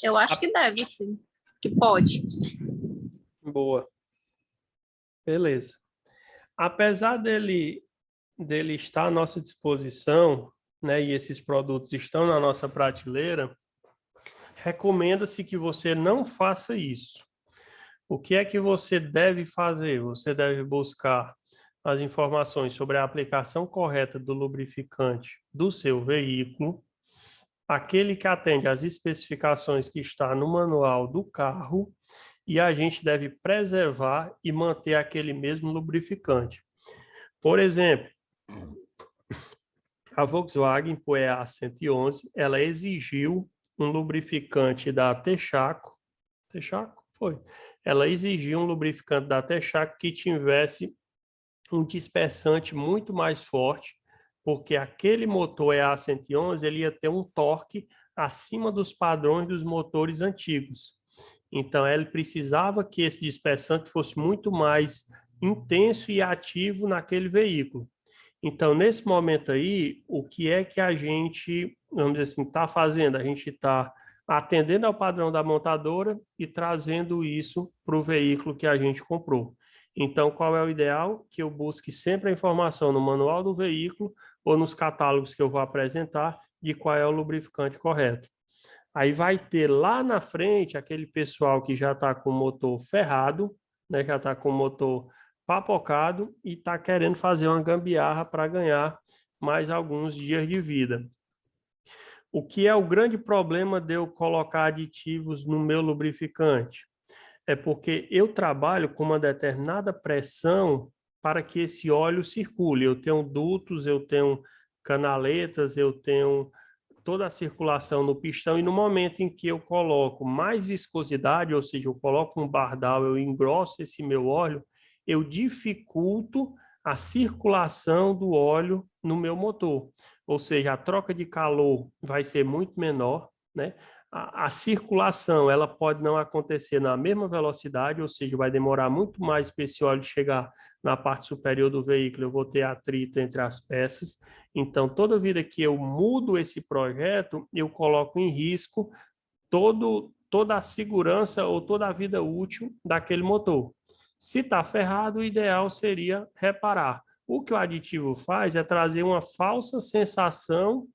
Speaker 5: Eu acho que deve, sim. Que pode.
Speaker 1: Boa. Beleza. Apesar dele estar à nossa disposição, né, e esses produtos estão na nossa prateleira, recomenda-se que você não faça isso. O que é que você deve fazer? Você deve buscar as informações sobre a aplicação correta do lubrificante do seu veículo, aquele que atende às especificações que está no manual do carro, e a gente deve preservar e manter aquele mesmo lubrificante. Por exemplo, a Volkswagen POEA 111, ela exigiu um lubrificante da Texaco. Texaco? Foi. Ela exigiu um lubrificante da Texaco que tivesse um dispersante muito mais forte, porque aquele motor EA111 ele ia ter um torque acima dos padrões dos motores antigos. Então, ele precisava que esse dispersante fosse muito mais intenso e ativo naquele veículo. Então, nesse momento aí, o que é que a gente, vamos dizer assim, está fazendo? A gente está atendendo ao padrão da montadora e trazendo isso para o veículo que a gente comprou. Então, qual é o ideal? Que eu busque sempre a informação no manual do veículo ou nos catálogos que eu vou apresentar de qual é o lubrificante correto. Aí vai ter lá na frente aquele pessoal que já está com o motor ferrado, né, já está com o motor papocado e está querendo fazer uma gambiarra para ganhar mais alguns dias de vida. O que é o grande problema de eu colocar aditivos no meu lubrificante? É porque eu trabalho com uma determinada pressão para que esse óleo circule. Eu tenho dutos, eu tenho canaletas, eu tenho toda a circulação no pistão, e no momento em que eu coloco mais viscosidade, ou seja, eu coloco um bardal, eu engrosso esse meu óleo, eu dificulto a circulação do óleo no meu motor. Ou seja, a troca de calor vai ser muito menor, né? A circulação, ela pode não acontecer na mesma velocidade, ou seja, vai demorar muito mais para esse óleo chegar na parte superior do veículo, eu vou ter atrito entre as peças. Então, toda vida que eu mudo esse projeto, eu coloco em risco toda a segurança ou toda a vida útil daquele motor. Se está ferrado, o ideal seria reparar. O que o aditivo faz é trazer uma falsa sensação,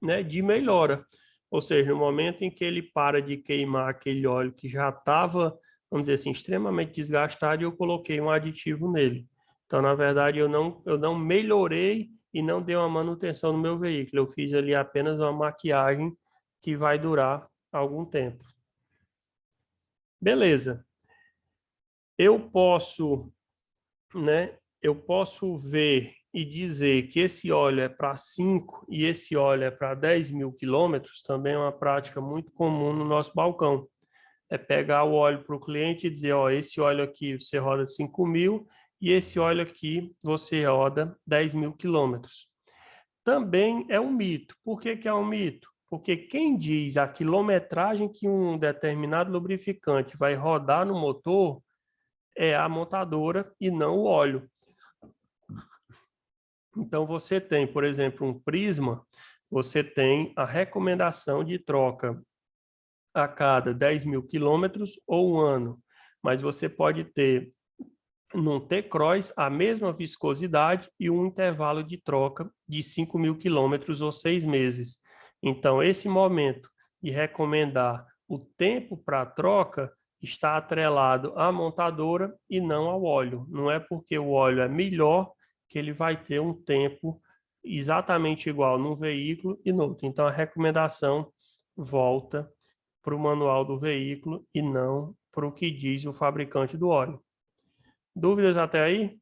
Speaker 1: né, de melhora. Ou seja, no momento em que ele para de queimar aquele óleo que já estava, vamos dizer assim, extremamente desgastado, eu coloquei um aditivo nele. Então, na verdade, eu não melhorei e não dei uma manutenção no meu veículo. Eu fiz ali apenas uma maquiagem que vai durar algum tempo. Beleza. Eu posso, né, eu posso ver e dizer que esse óleo é para 5 e esse óleo é para 10 mil quilômetros, também é uma prática muito comum no nosso balcão. É pegar o óleo para o cliente e dizer, ó, esse óleo aqui você roda 5 mil e esse óleo aqui você roda 10 mil quilômetros. Também é um mito. Por que que é um mito? Porque quem diz a quilometragem que um determinado lubrificante vai rodar no motor é a montadora e não o óleo. Então, você tem, por exemplo, um Prisma, você tem a recomendação de troca a cada 10 mil quilômetros ou um ano, mas você pode ter num T-Cross a mesma viscosidade e um intervalo de troca de 5 mil quilômetros ou 6 meses. Então, esse momento de recomendar o tempo para a troca está atrelado à montadora e não ao óleo. Não é porque o óleo é melhor que ele vai ter um tempo exatamente igual num veículo e no outro. Então, a recomendação volta para o manual do veículo e não para o que diz o fabricante do óleo. Dúvidas até aí?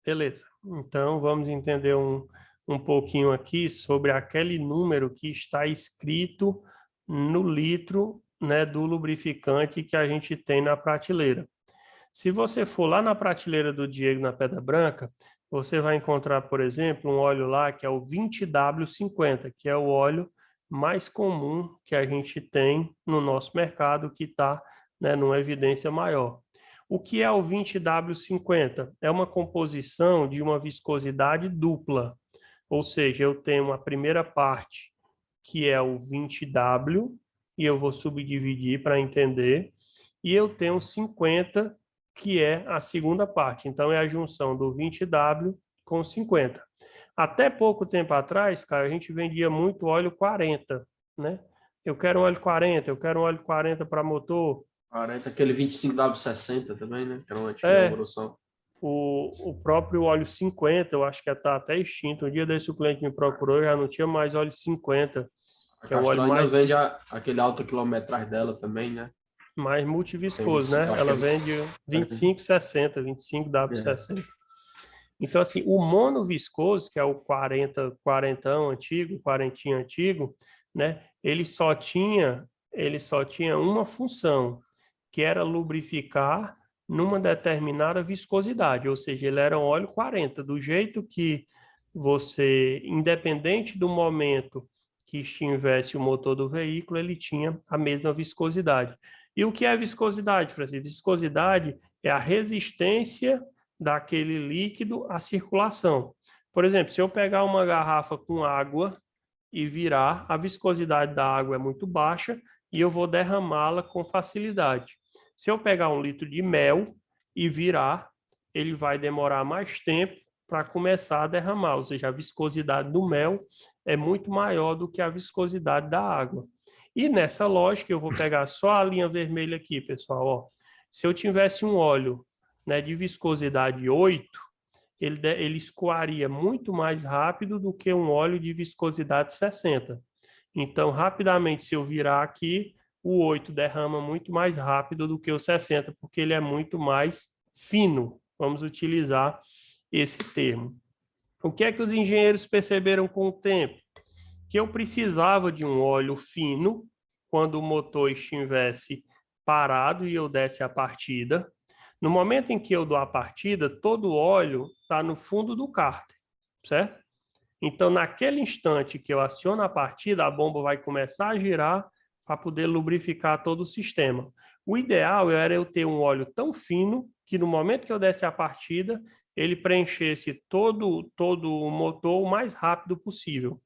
Speaker 1: Beleza. Então, vamos entender um pouquinho aqui sobre aquele número que está escrito no litro, né, do lubrificante que a gente tem na prateleira. Se você for lá na prateleira do Diego, na Pedra Branca, você vai encontrar, por exemplo, um óleo lá que é o 20W50, que é o óleo mais comum que a gente tem no nosso mercado, que está, né, numa evidência maior. O que é o 20W50? É uma composição de uma viscosidade dupla, ou seja, eu tenho uma primeira parte que é o 20W, e eu vou subdividir para entender, e eu tenho 50, que é a segunda parte. Então, é a junção do 20W com 50. Até pouco tempo atrás, cara, a gente vendia muito óleo 40, né? Eu quero um óleo 40, eu quero um óleo 40 para motor.
Speaker 3: 40, aquele 25W60 também, né? Que era uma antiga evolução.
Speaker 1: O próprio óleo 50, eu acho que está até extinto. Um dia desse o cliente me procurou, já não tinha mais óleo 50, que é o óleo
Speaker 3: ainda
Speaker 1: mais...
Speaker 3: vende aquele alta quilometragem dela também, né?
Speaker 1: Mais multiviscoso, né? Ela vende 25,60, 25W60. Então, assim, o monoviscoso, que é o 40ão antigo, 40 antigo, né? Ele só tinha uma função, que era lubrificar numa determinada viscosidade, ou seja, ele era um óleo 40, do jeito que você, independente do momento que estivesse o motor do veículo, ele tinha a mesma viscosidade. E o que é viscosidade, Francisco? Viscosidade é a resistência daquele líquido à circulação. Por exemplo, se eu pegar uma garrafa com água e virar, a viscosidade da água é muito baixa e eu vou derramá-la com facilidade. Se eu pegar 1 litro de mel e virar, ele vai demorar mais tempo para começar a derramar, ou seja, a viscosidade do mel é muito maior do que a viscosidade da água. E nessa lógica, eu vou pegar só a linha vermelha aqui, pessoal. Ó. Se eu tivesse um óleo, né, de viscosidade 8, ele escoaria muito mais rápido do que um óleo de viscosidade 60. Então, rapidamente, se eu virar aqui, o 8 derrama muito mais rápido do que o 60, porque ele é muito mais fino. Vamos utilizar esse termo. O que é que os engenheiros perceberam com o tempo? Que eu precisava de um óleo fino quando o motor estivesse parado e eu desse a partida. No momento em que eu dou a partida, todo o óleo está no fundo do cárter, certo? Então, naquele instante que eu aciono a partida, a bomba vai começar a girar para poder lubrificar todo o sistema. O ideal era eu ter um óleo tão fino que no momento que eu desse a partida, ele preenchesse todo o motor o mais rápido possível.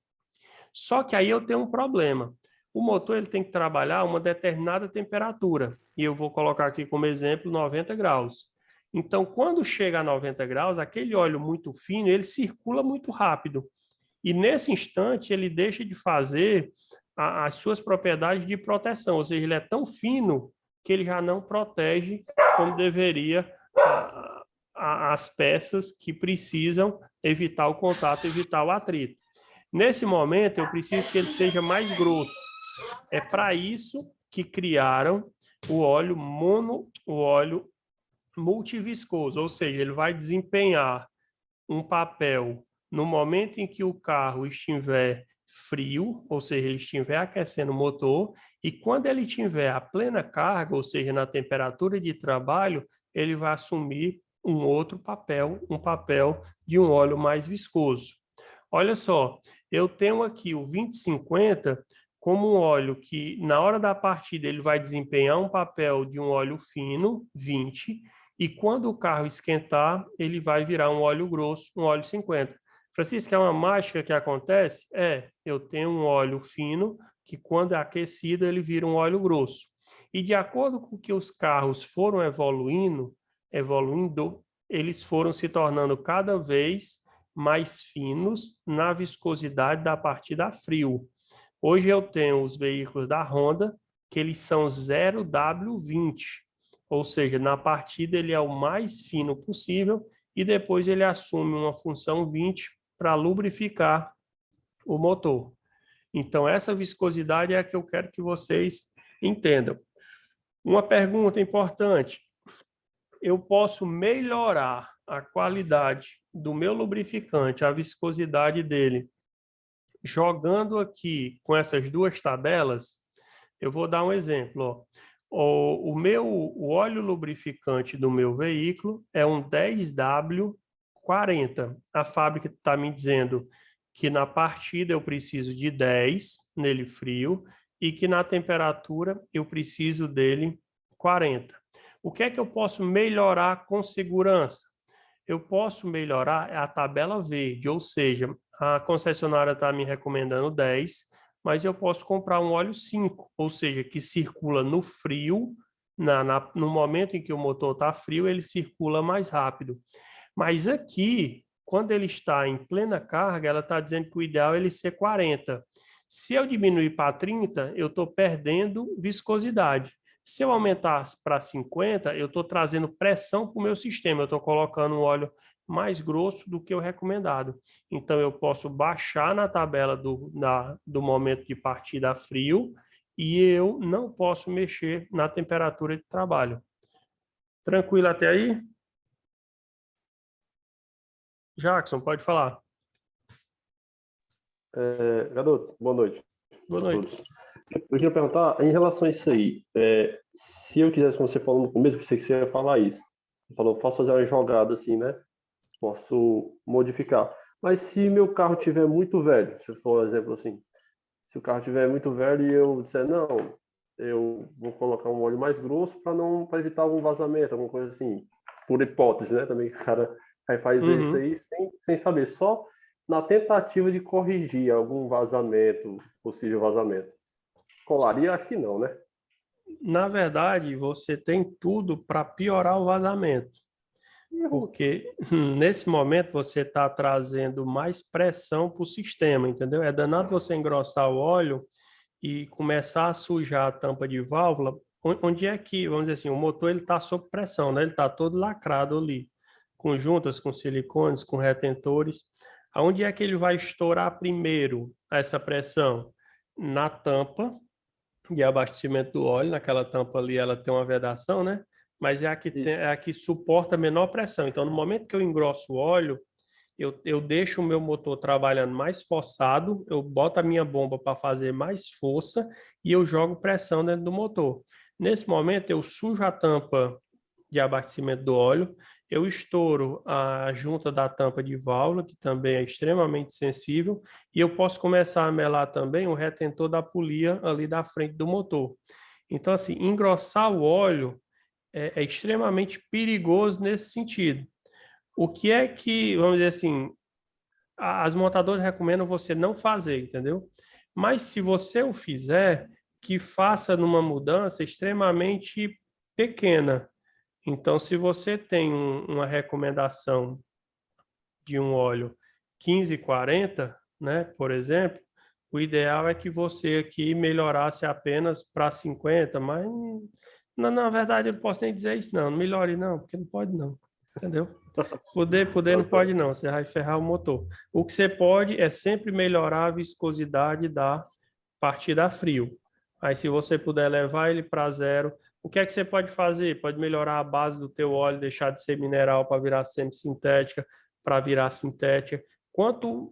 Speaker 1: Só que aí eu tenho um problema. O motor ele tem que trabalhar a uma determinada temperatura. E eu vou colocar aqui como exemplo 90 graus. Então, quando chega a 90 graus, aquele óleo muito fino, ele circula muito rápido. E nesse instante, ele deixa de fazer as suas propriedades de proteção. Ou seja, ele é tão fino que ele já não protege como deveria as peças que precisam evitar o contato, evitar o atrito. Nesse momento, eu preciso que ele seja mais grosso. É para isso que criaram o óleo multiviscoso, ou seja, ele vai desempenhar um papel no momento em que o carro estiver frio, ou seja, ele estiver aquecendo o motor, e quando ele tiver a plena carga, ou seja, na temperatura de trabalho, ele vai assumir um outro papel, um papel de um óleo mais viscoso. Olha só, eu tenho aqui o 2050 como um óleo que, na hora da partida, ele vai desempenhar um papel de um óleo fino, 20, e quando o carro esquentar, ele vai virar um óleo grosso, um óleo 50. Francisco, é uma mágica que acontece? Eu tenho um óleo fino, que quando é aquecido, ele vira um óleo grosso. E de acordo com que os carros foram evoluindo, eles foram se tornando cada vez mais finos na viscosidade da partida a frio. Hoje eu tenho os veículos da Honda, que eles são 0W20, ou seja, na partida ele é o mais fino possível e depois ele assume uma função 20 para lubrificar o motor. Então, essa viscosidade é a que eu quero que vocês entendam. Uma pergunta importante: eu posso melhorar a qualidade do meu lubrificante, a viscosidade dele, jogando aqui com essas duas tabelas? Eu vou dar um exemplo. O óleo lubrificante do meu veículo é um 10W40. A fábrica está me dizendo que na partida eu preciso de 10 nele frio e que na temperatura eu preciso dele 40. O que é que eu posso melhorar com segurança? Eu posso melhorar a tabela verde, ou seja, a concessionária está me recomendando 10, mas eu posso comprar um óleo 5, ou seja, que circula no frio, no momento em que o motor está frio, ele circula mais rápido. Mas aqui, quando ele está em plena carga, ela está dizendo que o ideal é ele ser 40. Se eu diminuir para 30, eu estou perdendo viscosidade. Se eu aumentar para 50, eu estou trazendo pressão para o meu sistema, eu estou colocando um óleo mais grosso do que o recomendado. Então, eu posso baixar na tabela do momento de partida a frio e eu não posso mexer na temperatura de trabalho. Tranquilo até aí? Jackson, pode falar.
Speaker 6: Garoto, boa noite.
Speaker 1: Boa noite.
Speaker 6: Eu queria perguntar, em relação a isso aí, se eu quisesse, como você falou no começo, eu pensei que você ia falar isso. Você falou, posso fazer uma jogada assim, né? Posso modificar. Mas se meu carro tiver muito velho, se for um exemplo assim, se o carro tiver muito velho e eu disser, não, eu vou colocar um óleo mais grosso para evitar algum vazamento, alguma coisa assim, por hipótese, né? Também o cara aí faz isso aí sem saber, só na tentativa de corrigir algum vazamento, possível vazamento. Colaria? Acho que não, né?
Speaker 1: Na verdade, você tem tudo para piorar o vazamento. Porque nesse momento você está trazendo mais pressão para o sistema, entendeu? É danado você engrossar o óleo e começar a sujar a tampa de válvula, onde é que, vamos dizer assim, o motor ele está sob pressão, né? Ele está todo lacrado ali, com juntas, com silicones, com retentores. Aonde é que ele vai estourar primeiro essa pressão? Na tampa de abastecimento do óleo, naquela tampa ali ela tem uma vedação, né? Mas é a que suporta a menor pressão. Então, no momento que eu engrosso o óleo, eu deixo o meu motor trabalhando mais forçado, eu boto a minha bomba para fazer mais força e eu jogo pressão dentro do motor. Nesse momento, eu sujo a tampa de abastecimento do óleo, eu estouro a junta da tampa de válvula, que também é extremamente sensível, e eu posso começar a melar também o retentor da polia ali da frente do motor. Então, assim, engrossar o óleo é extremamente perigoso nesse sentido. O que é que, vamos dizer assim, as montadoras recomendam você não fazer, entendeu? Mas se você o fizer, que faça numa mudança extremamente pequena. Então, se você tem uma recomendação de um óleo 1540, né, por exemplo, o ideal é que você aqui melhorasse apenas para 50, mas na verdade eu não posso nem dizer isso não melhore não, porque não pode não, entendeu? Poder não pode não, você vai ferrar o motor. O que você pode é sempre melhorar a viscosidade da partida a frio. Aí se você puder levar ele para zero, o que é que você pode fazer? Pode melhorar a base do teu óleo, deixar de ser mineral para virar semissintética, para virar sintética. Quanto,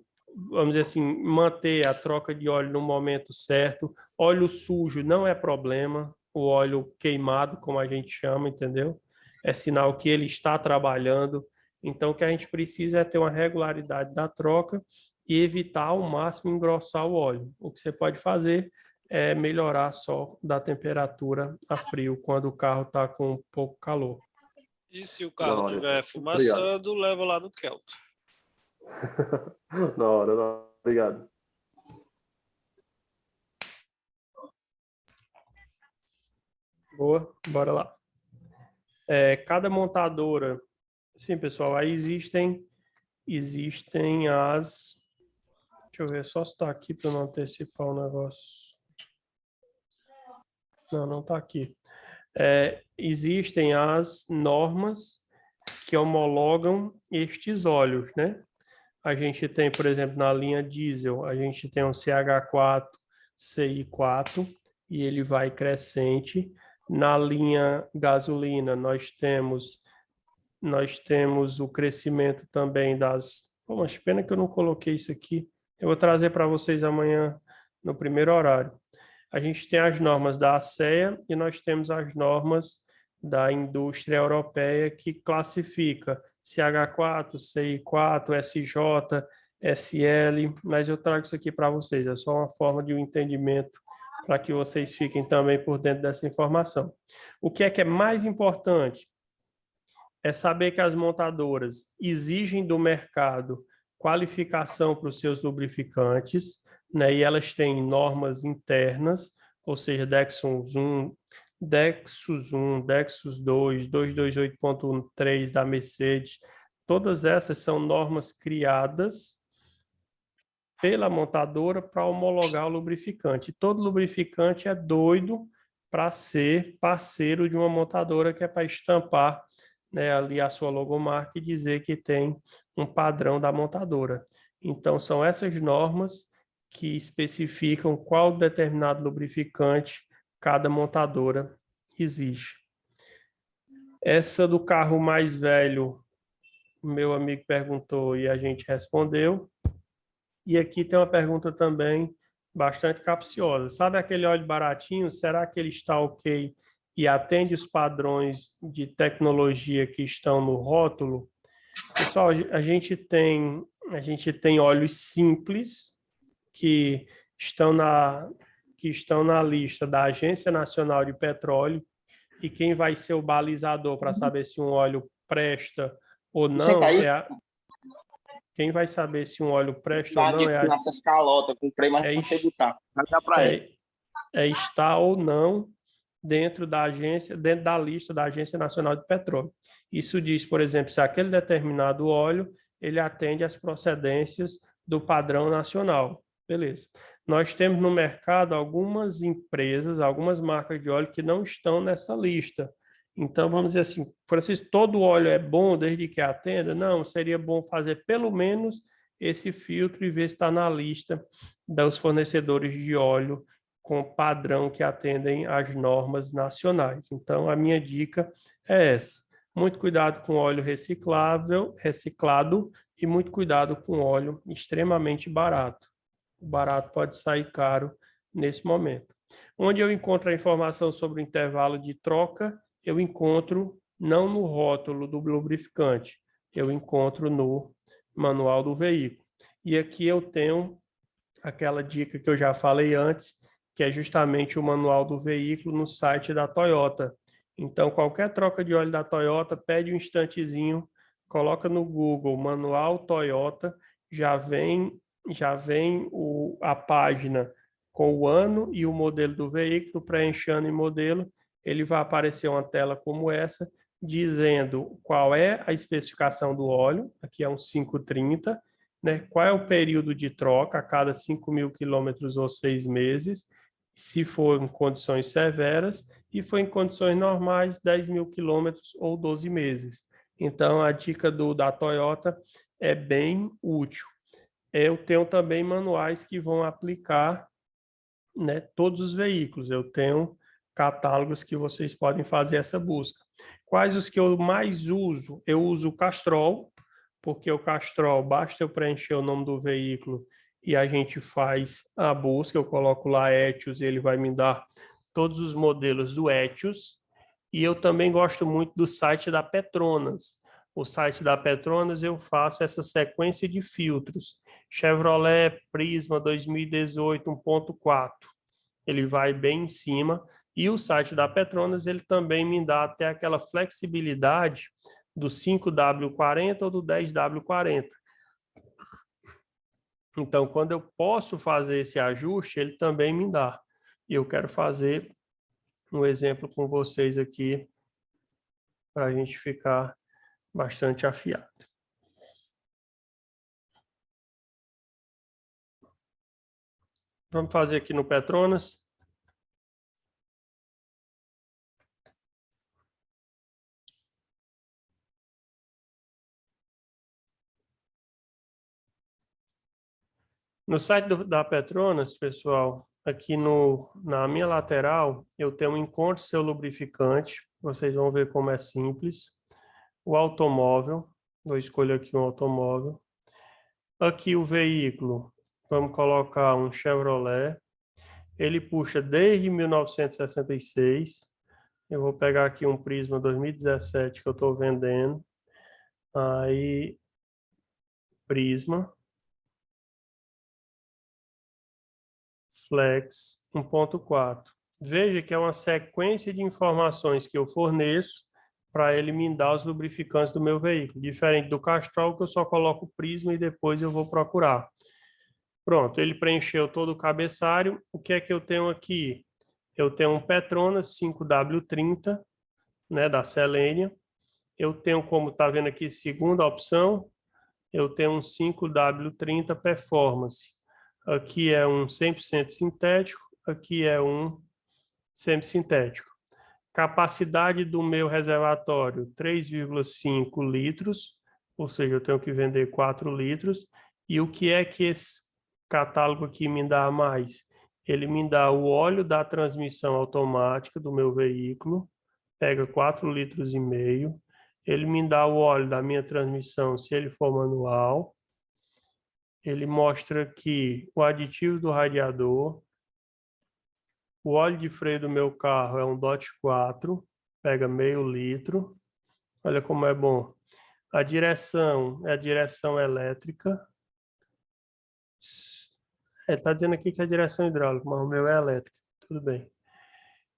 Speaker 1: vamos dizer assim, manter a troca de óleo no momento certo. Óleo sujo não é problema, o óleo queimado, como a gente chama, entendeu? É sinal que ele está trabalhando. Então, o que a gente precisa é ter uma regularidade da troca e evitar ao máximo engrossar o óleo. O que você pode fazer é melhorar só da temperatura a frio, quando o carro está com pouco calor.
Speaker 2: E se o carro
Speaker 6: hora,
Speaker 2: estiver fumaçando, leva lá no Kelto.
Speaker 6: Na hora. Obrigado.
Speaker 1: Boa, bora lá. Cada montadora... Sim, pessoal, aí existem as... Deixa eu ver, só se está aqui para não antecipar o negócio. Não está aqui. Existem as normas que homologam estes óleos, né? A gente tem, por exemplo, na linha diesel, a gente tem um CH4, CI4, e ele vai crescente. Na linha gasolina, nós temos o crescimento também das... Pô, mas pena que eu não coloquei isso aqui. Eu vou trazer para vocês amanhã no primeiro horário. A gente tem as normas da ASEA e nós temos as normas da indústria europeia que classifica CH4, CI4, SJ, SL, mas eu trago isso aqui para vocês, é só uma forma de um entendimento para que vocês fiquem também por dentro dessa informação. O que é mais importante? É saber que as montadoras exigem do mercado qualificação para os seus lubrificantes, né? E elas têm normas internas, ou seja, Dexus 1, Dexus 2, 228.13 da Mercedes, todas essas são normas criadas pela montadora para homologar o lubrificante. Todo lubrificante é doido para ser parceiro de uma montadora que é para estampar, né, ali a sua logomarca e dizer que tem um padrão da montadora. Então, são essas normas que especificam qual determinado lubrificante cada montadora exige. Essa do carro mais velho, meu amigo perguntou e a gente respondeu. E aqui tem uma pergunta também bastante capciosa. Sabe aquele óleo baratinho? Será que ele está ok e atende os padrões de tecnologia que estão no rótulo? Pessoal, a gente tem óleos simples que estão na lista da Agência Nacional de Petróleo, e quem vai ser o balizador para saber se um óleo presta ou não quem vai saber se um óleo presta ou não
Speaker 7: essas calotas, comprei, mas não sei botar.
Speaker 1: Está ou não dentro da lista da Agência Nacional de Petróleo. Isso diz, por exemplo, se aquele determinado óleo ele atende às procedências do padrão nacional. Beleza. Nós temos no mercado algumas empresas, algumas marcas de óleo que não estão nessa lista. Então, vamos dizer assim, Francisco, todo óleo é bom desde que atenda? Não, seria bom fazer pelo menos esse filtro e ver se está na lista dos fornecedores de óleo com padrão que atendem às normas nacionais. Então, a minha dica é essa. Muito cuidado com óleo reciclado e muito cuidado com óleo extremamente barato. O barato pode sair caro nesse momento. Onde eu encontro a informação sobre o intervalo de troca, eu encontro não no rótulo do lubrificante, eu encontro no manual do veículo. E aqui eu tenho aquela dica que eu já falei antes, que é justamente o manual do veículo no site da Toyota. Então, qualquer troca de óleo da Toyota, pede um instantezinho, coloca no Google Manual Toyota, já vem a página com o ano e o modelo do veículo, preenchendo em modelo, ele vai aparecer uma tela como essa, dizendo qual é a especificação do óleo, aqui é um 530, né? Qual é o período de troca, a cada 5.000 quilômetros ou 6 meses, se for em condições severas, e for em condições normais, 10.000 quilômetros ou 12 meses. Então, a dica da Toyota é bem útil. Eu tenho também manuais que vão aplicar, né, todos os veículos. Eu tenho catálogos que vocês podem fazer essa busca. Quais os que eu mais uso? Eu uso o Castrol, porque o Castrol, basta eu preencher o nome do veículo e a gente faz a busca, eu coloco lá Etios e ele vai me dar todos os modelos do Etios. E eu também gosto muito do site da Petronas. O site da Petronas eu faço essa sequência de filtros. Chevrolet Prisma 2018 1.4. Ele vai bem em cima. E o site da Petronas, ele também me dá até aquela flexibilidade do 5W40 ou do 10W40. Então, quando eu posso fazer esse ajuste, ele também me dá. E eu quero fazer um exemplo com vocês aqui para a gente ficar bastante afiado. Vamos fazer aqui no Petronas. No site da Petronas, pessoal, aqui na minha lateral, eu tenho um encontre seu lubrificante. Vocês vão ver como é simples. O automóvel, vou escolher aqui um automóvel. Aqui o veículo, vamos colocar um Chevrolet. Ele puxa desde 1966. Eu vou pegar aqui um Prisma 2017 que eu estou vendendo. Aí, Prisma. Flex 1.4. Veja que é uma sequência de informações que eu forneço para ele me dar os lubrificantes do meu veículo. Diferente do Castrol, que eu só coloco o Prisma e depois eu vou procurar. Pronto, ele preencheu todo o cabeçalho. O que é que eu tenho aqui? Eu tenho um Petronas 5W30, né, da Selenia. Eu tenho, como está vendo aqui, segunda opção, eu tenho um 5W30 Performance. Aqui é um 100% sintético, aqui é um semi-sintético. Capacidade do meu reservatório, 3,5 litros, ou seja, eu tenho que vender 4 litros. E o que é que esse catálogo aqui me dá a mais? Ele me dá o óleo da transmissão automática do meu veículo, pega 4,5 litros. Ele me dá o óleo da minha transmissão, se ele for manual. Ele mostra aqui o aditivo do radiador. O óleo de freio do meu carro é um DOT 4, pega meio litro. Olha como é bom. A direção é a direção elétrica. Está dizendo aqui que é a direção hidráulica, mas o meu é elétrica. Tudo bem.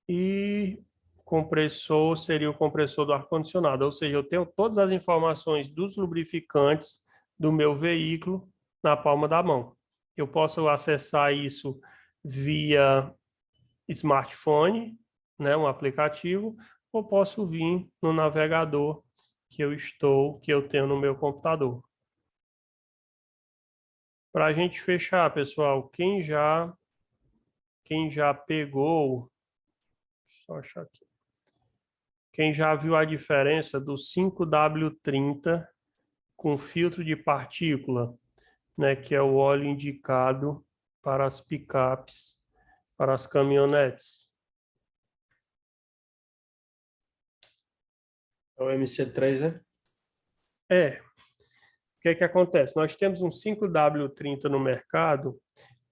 Speaker 1: E compressor seria o compressor do ar-condicionado. Ou seja, eu tenho todas as informações dos lubrificantes do meu veículo na palma da mão. Eu posso acessar isso via smartphone, né, um aplicativo, ou posso vir no navegador que eu tenho no meu computador. Para a gente fechar, pessoal, quem já pegou, só achar aqui. Quem já viu a diferença do 5W30 com filtro de partícula, né, que é o óleo indicado para as picapes, para as caminhonetes.
Speaker 3: É o MC3, né?
Speaker 1: O que é que acontece? Nós temos um 5W30 no mercado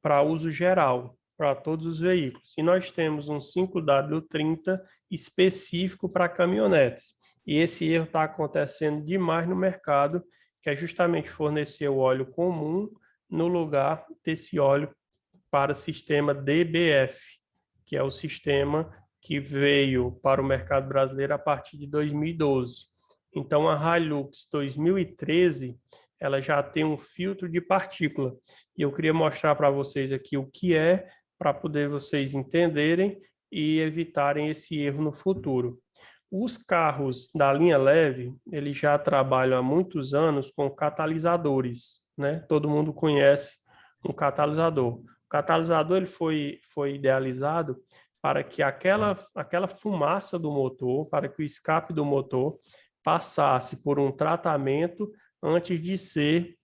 Speaker 1: para uso geral, para todos os veículos. E nós temos um 5W30 específico para caminhonetes. E esse erro está acontecendo demais no mercado, que é justamente fornecer o óleo comum no lugar desse óleo para o sistema DBF, que é o sistema que veio para o mercado brasileiro a partir de 2012. Então, a Hilux 2013, ela já tem um filtro de partícula. E eu queria mostrar para vocês aqui o que é, para poder vocês entenderem e evitarem esse erro no futuro. Os carros da linha leve, eles já trabalham há muitos anos com catalisadores, né? Todo mundo conhece um catalisador. O catalisador ele foi idealizado para que aquela fumaça do motor, para que o escape do motor passasse por um tratamento antes de ser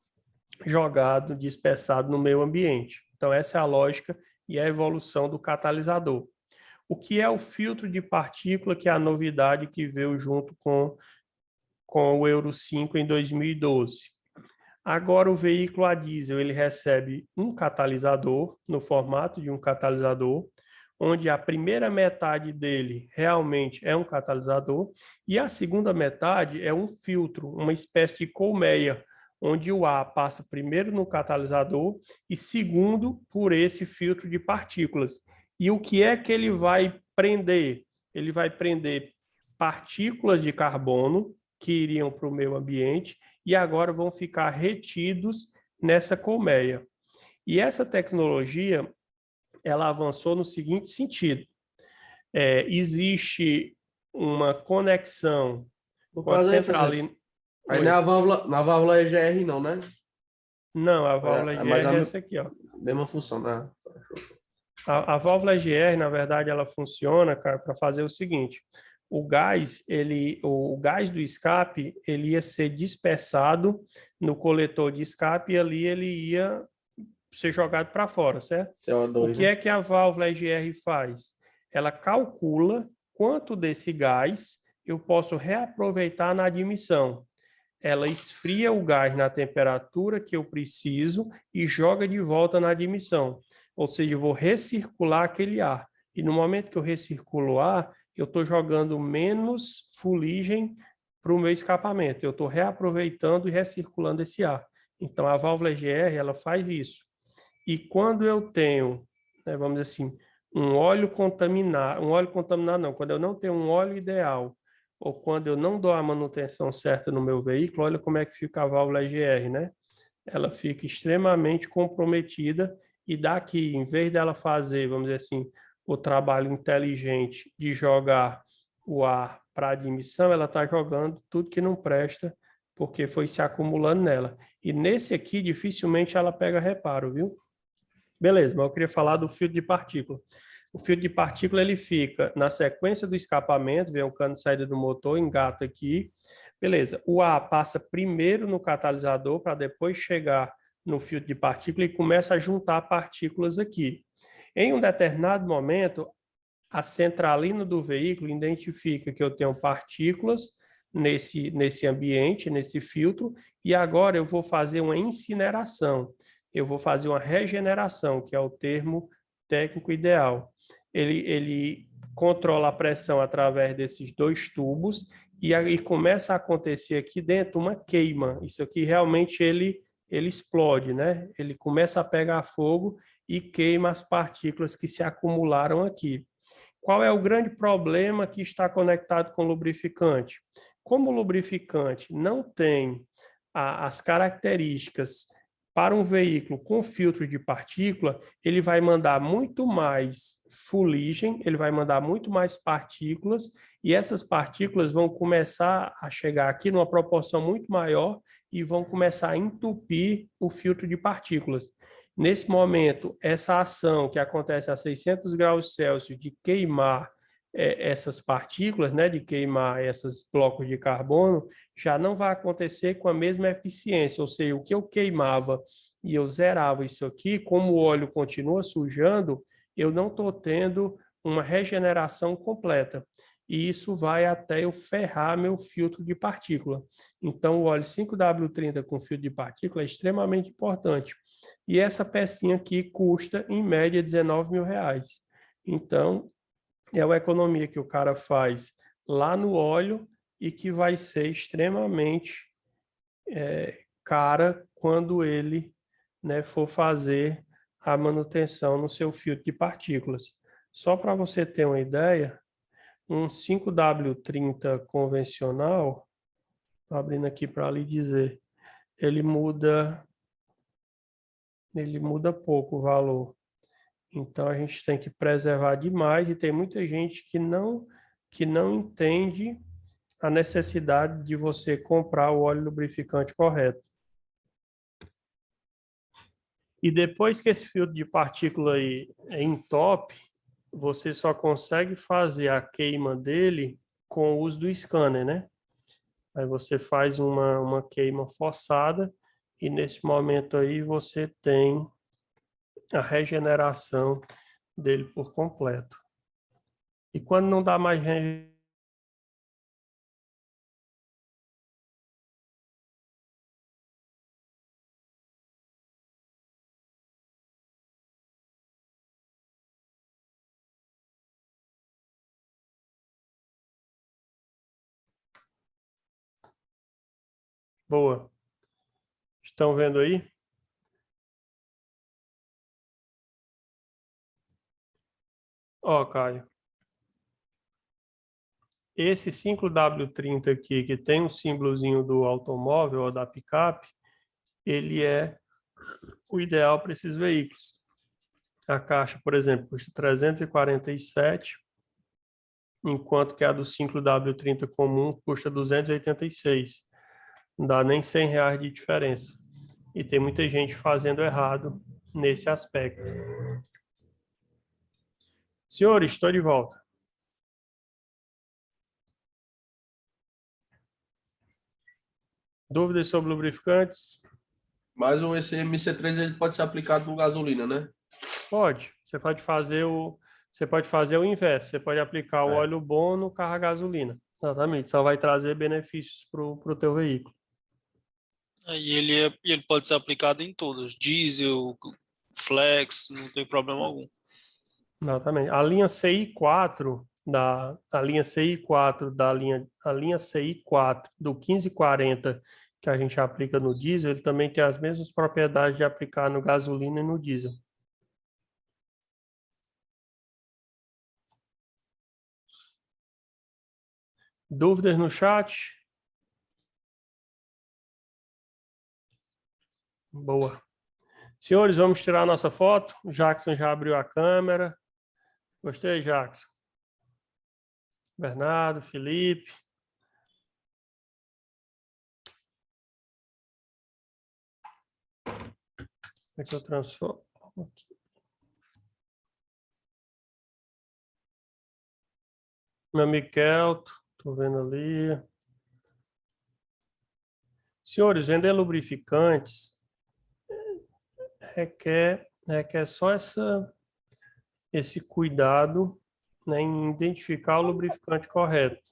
Speaker 1: jogado, dispersado no meio ambiente. Então, essa é a lógica e a evolução do catalisador. O que é o filtro de partícula, que é a novidade que veio junto com o Euro 5 em 2012. Agora, o veículo a diesel ele recebe um catalisador, no formato de um catalisador, onde a primeira metade dele realmente é um catalisador e a segunda metade é um filtro, uma espécie de colmeia, onde o ar passa primeiro no catalisador e segundo por esse filtro de partículas. E o que é que ele vai prender? Ele vai prender partículas de carbono que iriam para o meio ambiente e agora vão ficar retidos nessa colmeia. E essa tecnologia, ela avançou no seguinte sentido. Existe uma conexão com a centralina...
Speaker 3: Aí não é na válvula EGR não, né?
Speaker 1: Não, a válvula EGR é essa aqui, ó.
Speaker 3: Mesma função, né?
Speaker 1: A válvula EGR, na verdade, ela funciona, cara, para fazer o seguinte. O gás do escape, ele ia ser dispersado no coletor de escape e ali ele ia ser jogado para fora, certo? O que é que a válvula EGR faz? Ela calcula quanto desse gás eu posso reaproveitar na admissão. Ela esfria o gás na temperatura que eu preciso e joga de volta na admissão. Ou seja, eu vou recircular aquele ar. E no momento que eu recirculo o ar, eu estou jogando menos fuligem para o meu escapamento. Eu estou reaproveitando e recirculando esse ar. Então, a válvula EGR, ela faz isso. E quando eu tenho, né, vamos dizer assim, quando eu não tenho um óleo ideal, ou quando eu não dou a manutenção certa no meu veículo, olha como é que fica a válvula EGR, né? Ela fica extremamente comprometida e daqui, em vez dela fazer, vamos dizer assim, o trabalho inteligente de jogar o ar para admissão, ela está jogando tudo que não presta, porque foi se acumulando nela. E nesse aqui, dificilmente ela pega reparo, viu? Beleza, mas eu queria falar do filtro de partícula. O filtro de partícula, ele fica na sequência do escapamento, vem um cano de saída do motor, engata aqui. Beleza, o ar passa primeiro no catalisador para depois chegar no filtro de partícula e começa a juntar partículas aqui. Em um determinado momento, a centralina do veículo identifica que eu tenho partículas nesse ambiente, nesse filtro, e agora eu vou fazer uma incineração. Eu vou fazer uma regeneração, que é o termo técnico ideal. Ele controla a pressão através desses dois tubos e aí começa a acontecer aqui dentro uma queima. Isso aqui realmente ele explode, né? Ele começa a pegar fogo e queima as partículas que se acumularam aqui. Qual é o grande problema que está conectado com o lubrificante? Como o lubrificante não tem as características para um veículo com filtro de partícula, ele vai mandar muito mais fuligem, ele vai mandar muito mais partículas, e essas partículas vão começar a chegar aqui numa proporção muito maior e vão começar a entupir o filtro de partículas. Nesse momento, essa ação que acontece a 600 graus Celsius de queimar essas partículas, né, de queimar esses blocos de carbono, já não vai acontecer com a mesma eficiência, ou seja, o que eu queimava e eu zerava isso aqui, como o óleo continua sujando, eu não estou tendo uma regeneração completa. e isso vai até eu ferrar meu filtro de partícula. Então, o óleo 5W30 com filtro de partícula é extremamente importante. E essa pecinha aqui custa, em média, R$19.000. Então, é uma economia que o cara faz lá no óleo e que vai ser extremamente cara quando ele, né, for fazer a manutenção no seu filtro de partículas. Só para você ter uma ideia, um 5W30 convencional, estou abrindo aqui para lhe dizer, ele muda pouco o valor. Então a gente tem que preservar demais e tem muita gente que não entende a necessidade de você comprar o óleo lubrificante correto. E depois que esse filtro de partícula aí entope, você só consegue fazer a queima dele com o uso do scanner, né? Aí você faz uma queima forçada e nesse momento aí você tem a regeneração dele por completo. E quando não dá mais boa. Estão vendo aí? Ó, Caio. Esse 5W30 aqui, que tem um símbolozinho do automóvel ou da picape, ele é o ideal para esses veículos. A caixa, por exemplo, custa 347, enquanto que a do 5W30 comum custa 286. Não dá nem R$100 de diferença. E tem muita gente fazendo errado nesse aspecto. Senhores, estou de volta. Dúvidas sobre lubrificantes?
Speaker 3: Mas esse MC3 ele pode ser aplicado no gasolina, né?
Speaker 1: Pode. Você pode fazer o inverso. Você pode aplicar o óleo bom no carro a gasolina. Exatamente. Só vai trazer benefícios para o teu veículo.
Speaker 2: E ele pode ser aplicado em todos, diesel, flex, não tem problema algum.
Speaker 1: Exatamente. A linha CI4 a linha CI4 do 1540 que a gente aplica no diesel, ele também tem as mesmas propriedades de aplicar no gasolina e no diesel. Dúvidas no chat? Boa. Senhores, vamos tirar a nossa foto. O Jackson já abriu a câmera. Gostei, Jackson. Bernardo, Felipe. Como é que eu transformo aqui? Meu amigo Kelto, estou vendo ali. Senhores, vender lubrificantes requer só esse cuidado, né, em identificar o lubrificante correto.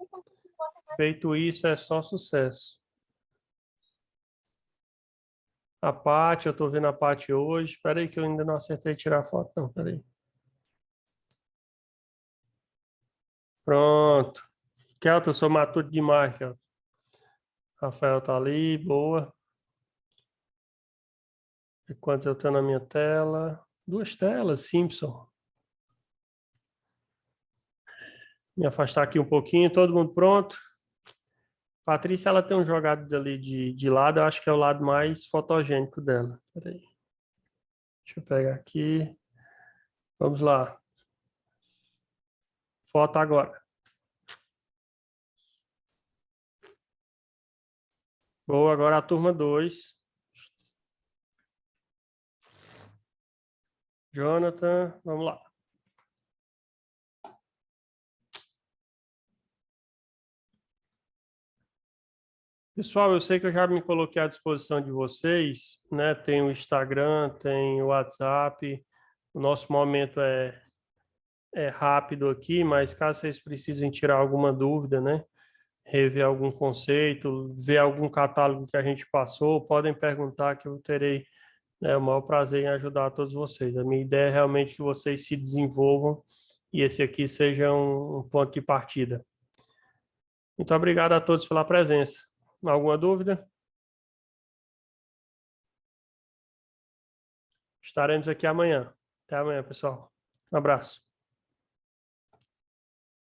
Speaker 1: Feito isso, é só sucesso. A Paty, eu estou vendo a Paty hoje. Espera aí que eu ainda não acertei tirar a foto, não. Espera aí. Pronto. Kelton, eu sou matuto demais, Kelton. Rafael tá ali, boa. Enquanto eu estou na minha tela. 2 telas, Simpson. Me afastar aqui um pouquinho, todo mundo pronto? Patrícia, ela tem um jogado ali de lado, eu acho que é o lado mais fotogênico dela. Peraí. Deixa eu pegar aqui. Vamos lá. Foto agora. Boa, agora a turma 2. Jonathan, vamos lá. Pessoal, eu sei que eu já me coloquei à disposição de vocês, né? Tem o Instagram, tem o WhatsApp. O nosso momento é rápido aqui, mas caso vocês precisem tirar alguma dúvida, né? Rever algum conceito, ver algum catálogo que a gente passou, podem perguntar que eu terei, né, o maior prazer em ajudar todos vocês. A minha ideia é realmente que vocês se desenvolvam e esse aqui seja um ponto de partida. Muito obrigado a todos pela presença. Alguma dúvida? Estaremos aqui amanhã. Até amanhã, pessoal. Um abraço.